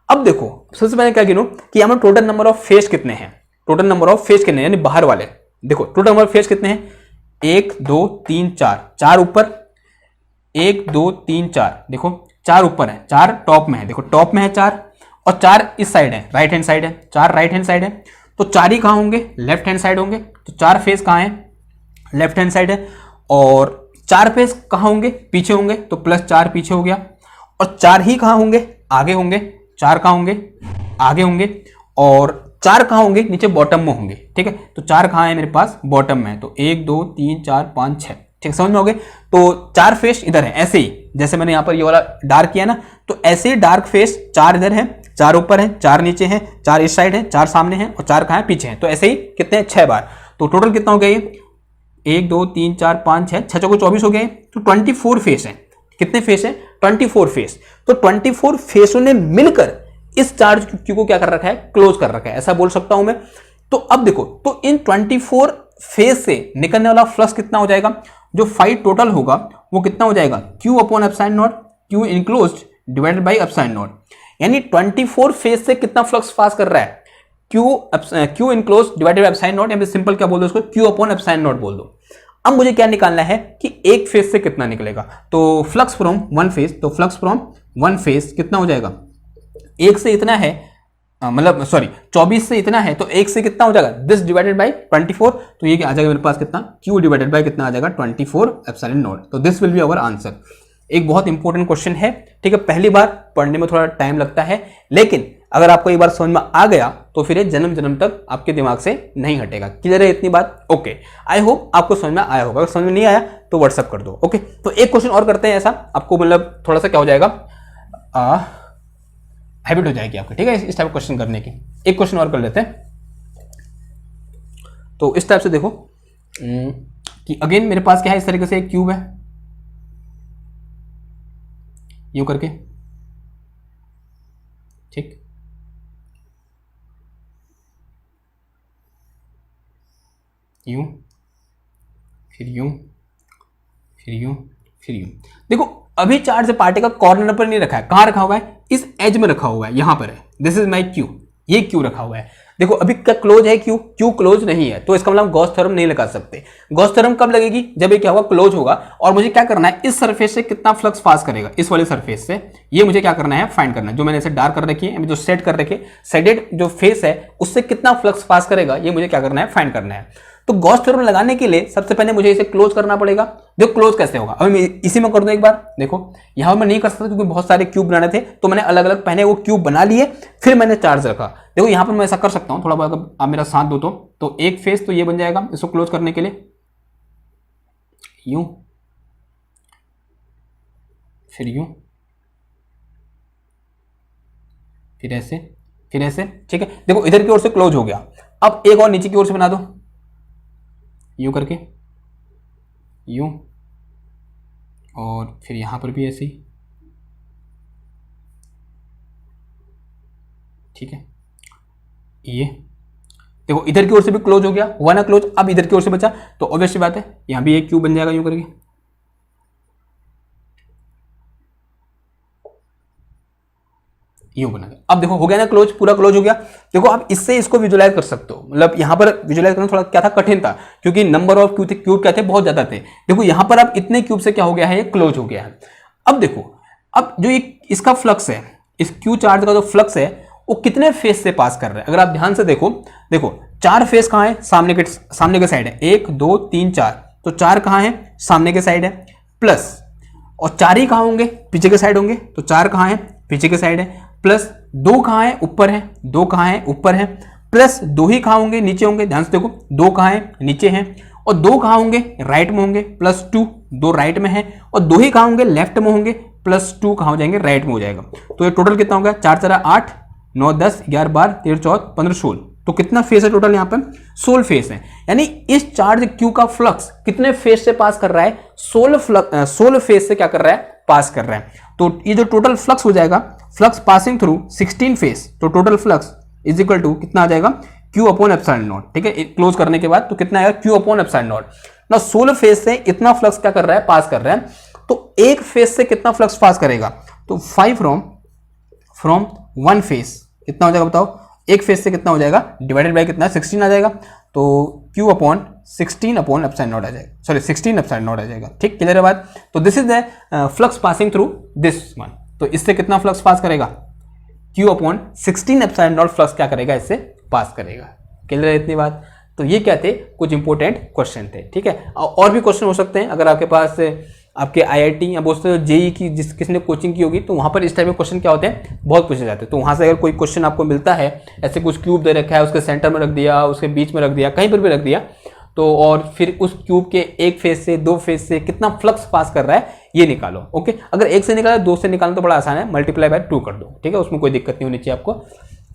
अब देखो सबसे पहले क्या गिनूं कि यहाँ टोटल नंबर ऑफ फेस कितने हैं, टोटल नंबर ऑफ फेस कितने हैं, यानी बाहर वाले। देखो टोटल नंबर ऑफ फेस कितने हैं? 1 2 3 4, 4 ऊपर, 1 2 3 4, देखो 4 ऊपर है, 4 टॉप में है, देखो टॉप में है 4, और 4 इस साइड है, राइट हैंड साइड है, 4 राइट हैंड साइड है, तो 4 ही कहाँ होंगे? लेफ्ट हैंड साइड होंगे। तो 4 फेस कहाँ है? लेफ्ट हैंड साइड है। और 4 फेस कहाँ होंगे? पीछे होंगे, तो +4 पीछे हो गया। और 4 ही कहाँ होंगे? आगे होंगे। 4 कहाँ होंगे? आगे होंगे। और 4 कहाँ होंगे? नीचे बॉटम में होंगे, ठीक है। तो 4 कहाँ है मेरे पास? बॉटम में। तो 1 2 3 4 5 6, ठीक, समझ में हो गए? तो 4 फेस इधर है, ऐसे ही जैसे मैंने यहाँ पर ये वाला डार्क किया ना, तो ऐसे ही डार्क फेस 4 इधर है, 4 ऊपर है, 4 नीचे है, 4 इस साइड है, 4 सामने है, और 4 कहाँ है? पीछे है। तो ऐसे ही कितने? 6 बार। तो टोटल कितना हो गया ये? 1 2 3 4 5 6, 6 चौको 24 हो गए। तो 24 फेस है। कितने फेस है? 24 फेस। तो 24 फेसों ने मिलकर इस चार्ज क्यू को क्या कर रखा है? क्लोज कर रखा है, ऐसा बोल सकता हूं मैं। तो अब देखो, तो इन 24 फेस से निकलने वाला फ्लक्स कितना हो जाएगा? जो फाइव टोटल होगा वो कितना हो जाएगा? Q/ε0, Q enclosed divided by ε0। यानी 24 फेस से कितना फ्लक्स पास कर रहा है? Q इनक्लोज्ड डिवाइडेड बाई ε0, या सिंपल क्या बोल दो उसको? Q/ε0 बोल दो। अब मुझे क्या निकालना है कि एक फेस से कितना निकलेगा। तो फ्लक्स फ्रॉम वन फेस, तो फ्लक्स फ्रॉम वन फेस कितना हो जाएगा? 1 से इतना है, मतलब सॉरी 24 से इतना है, तो 1 से कितना हो जाएगा? This divided by 24। तो ये आ जाएगा मेरे पास कितना? Q डिवाइडेड बाई कितना आ जाएगा? 24/ε0। तो this will be our answer. एक बहुत इंपॉर्टेंट क्वेश्चन है, ठीक है। पहली बार पढ़ने में थोड़ा टाइम लगता है, लेकिन अगर आपको एक बार समझ में आ गया तो फिर ये जन्म जन्म तक आपके दिमाग से नहीं हटेगा। क्लियर है इतनी बात? ओके, आई होप आपको समझ में आया होगा। अगर समझ में नहीं आया तो व्हाट्सअप कर दो। ओके, तो एक क्वेश्चन और करते हैं, ऐसा आपको मतलब थोड़ा सा क्या हो जाएगा, हैबिट हो जाएगी आपकी, ठीक है, इस टाइप क्वेश्चन करने की। एक क्वेश्चन और कर लेते हैं। तो इस टाइप से देखो कि अगेन मेरे पास क्या है, इस तरीके से एक क्यूब है, यूं करके, ठीक। यूं, फिर यूं, फिर यूं, फिर यूं। देखो अभी चार्ज पार्टिकल कॉर्नर पर नहीं रखा है, कहां रखा हुआ है, इस एज में रखा हुआ है, यहां पर है। दिस इज माई क्यू, ये क्यू रखा हुआ है। देखो अभी क्या क्लोज है क्यू, क्यू क्लोज नहीं है, तो इसका मतलब गॉस थ्योरम नहीं लगा सकते। गॉस थ्योरम कब लगेगी, जब ये क्या होगा, क्लोज होगा। और मुझे क्या करना है, इस सरफेस से कितना फ्लक्स पास करेगा, इस वाले सरफेस से, ये मुझे क्या करना है, फाइंड करना है। जो मैंने इसे डार्क कर रखी है, जो सेट कर रखी है, शेडेड जो फेस है उससे कितना फ्लक्स पास करेगा, ये मुझे क्या करना है, फाइंड करना है। तो गॉस थ्योरम लगाने के लिए सबसे पहले मुझे इसे क्लोज करना पड़ेगा। जो क्लोज कैसे होगा, अभी मैं इसी में कर दूं एक बार। देखो यहां मैं नहीं कर सकता क्योंकि बहुत सारे क्यूब बनाने थे, तो मैंने अलग अलग पहले वो क्यूब बना लिए, फिर मैंने चार्ज रखा। देखो यहां पर मैं ऐसा कर सकता हूं, थोड़ा बहुत अगर आप मेरा साथ दो तो एक फेस तो ये बन जाएगा इसको क्लोज करने के लिए, यूं, फिर यूं, फिर ऐसे, फिर ऐसे, ठीक है। देखो इधर की ओर से क्लोज हो गया। अब एक और नीचे की ओर से बना दो, यूं करके, यूं, और फिर यहां पर भी ऐसे ही, ठीक है। ये देखो इधर की ओर से भी क्लोज हो गया, हुआ ना क्लोज। अब इधर की ओर से बचा, तो ऑब्वियस बात है यहां भी एक क्यूब बन जाएगा यूं करके, यूं बना गया। अब देखो हो गया ना क्लोज, पूरा क्लोज हो गया। देखो आप इससे इसको विजुलाइज कर सकते हो, मतलब यहां पर विजुलाइज करना थोड़ा क्या था, कठिन था, क्योंकि नंबर ऑफ क्यूब क्या थे, बहुत ज्यादा थे। देखो यहां पर आप इतने क्यूब से क्या हो गया है, ये क्लोज हो गया है। अब देखो, अब जो इसका फ्लक्स है, इस क्यू चार्ज का जो फ्लक्स है वो कितने फेस से पास कर रहा है, अगर आप ध्यान से देखो, देखो चार फेस कहां है, सामने के साइड है, 1 2 3 4, तो 4 कहां है, सामने के साइड है, प्लस, और 4 ही कहां होंगे, पीछे के साइड होंगे, तो 4 कहां है, पीछे के साइड है, प्लस 2 कहां है, ऊपर है, 2 कहां है, ऊपर है, प्लस 2 ही कहां होंगे, नीचे होंगे। ध्यान से देखो 2 कहां है, नीचे है, और 2 कहां होंगे, राइट में होंगे, प्लस 2, 2 राइट में है, और 2 ही कहां होंगे, लेफ्ट में होंगे, प्लस 2 कहां हो जाएंगे, राइट में हो जाएगा। तो ये टोटल कितना हो गया, 4 4 8 9 10 11 12 13 14 15 16, तो कितना फेस है टोटल, यहाँ पर 16 फेस है। यानी इस चार्ज क्यू का फ्लक्स कितने फेस से पास कर रहा है, 16 फेस से क्या कर रहा है, पास कर रहा है। तो ये जो टोटल फ्लक्स हो जाएगा, फ्लक्स पासिंग थ्रू 16 फेस, तो total flux is equal to कितना आ जाएगा, क्यू अपॉन एप्सिलॉन नॉट, ठीक है। क्लोज करने के बाद तो कितना आएगा, क्यू अपॉन एप्सिलॉन नॉट। ना 16 फेस से इतना फ्लक्स क्या कर रहा है, पास कर रहा है। तो एक फेस से कितना फ्लक्स पास करेगा, तो 5 फ्रॉम 1 फेस कितना हो जाएगा बताओ, एक फेस से कितना हो जाएगा, डिवाइडेड बाय कितना, 16 आ जाएगा। तो Q upon 16 upon epsilon naught आ जाएगा, सॉरी 16 एप्सिलॉन नॉट आ जाएगा, ठीक। क्लियर है बात। तो this is the flux passing through this one. तो इससे कितना फ्लक्स पास करेगा, Q upon 16 epsilon not flux क्या करेगा, इससे पास करेगा। क्लियर है इतनी बात। तो ये क्या थे, कुछ इंपॉर्टेंट क्वेश्चन थे, ठीक है। और भी क्वेश्चन हो सकते हैं, अगर आपके पास आपके आईआईटी या बहुत से जेई की किसने कोचिंग की होगी, तो वहाँ पर इस टाइप के क्वेश्चन क्या होते हैं, बहुत पूछे जाते हैं। तो वहाँ से अगर कोई क्वेश्चन आपको मिलता है, ऐसे कुछ क्यूब दे रखा है, उसके सेंटर में रख दिया, उसके बीच में रख दिया, कहीं पर भी रख दिया, तो और फिर उस क्यूब के एक फेस से 2 फेस से कितना फ्लक्स पास कर रहा है ये निकालो। ओके, अगर 1 से निकाला, 2 से निकालना तो बड़ा आसान है, मल्टीप्लाई बाय 2 कर दो, ठीक है, उसमें कोई दिक्कत नहीं होनी चाहिए आपको।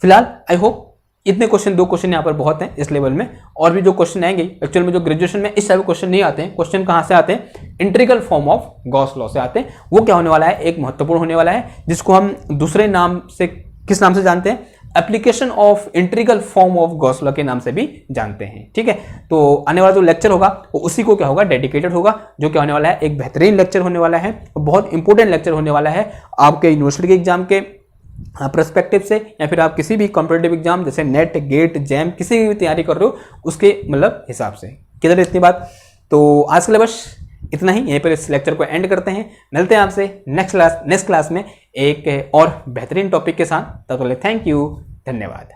फिलहाल आई होप इतने क्वेश्चन, 2 क्वेश्चन यहाँ पर बहुत हैं इस लेवल में। और भी जो क्वेश्चन आएंगे, एक्चुअल में जो ग्रेजुएशन में इस टाइप के क्वेश्चन नहीं आते हैं। क्वेश्चन कहाँ से आते हैं, integral form of Gauss law से आते हैं। वो क्या होने वाला है, एक महत्वपूर्ण होने वाला है, जिसको हम दूसरे नाम से, किस नाम से जानते हैं, application of integral form of Gauss law के नाम से भी जानते हैं, ठीक है। तो आने वाला जो लेक्चर होगा वो उसी को क्या होगा, डेडिकेटेड होगा, जो क्या होने वाला है, एक बेहतरीन लेक्चर होने वाला है, बहुत इंपॉर्टेंट लेक्चर होने वाला है आपके यूनिवर्सिटी के एग्जाम के पर्सपेक्टिव से, या फिर आप किसी भी कॉम्पिटेटिव एग्जाम जैसे नेट, गेट, जैम, किसी की भी तैयारी कर रहे हो उसके मतलब हिसाब से। क्लियर इतनी बात। तो आज के लिए बस इतना ही, यहीं पर इस लेक्चर को एंड करते हैं। मिलते हैं आपसे नेक्स्ट क्लास में एक और बेहतरीन टॉपिक के साथ। तब तक के लिए थैंक यू, धन्यवाद।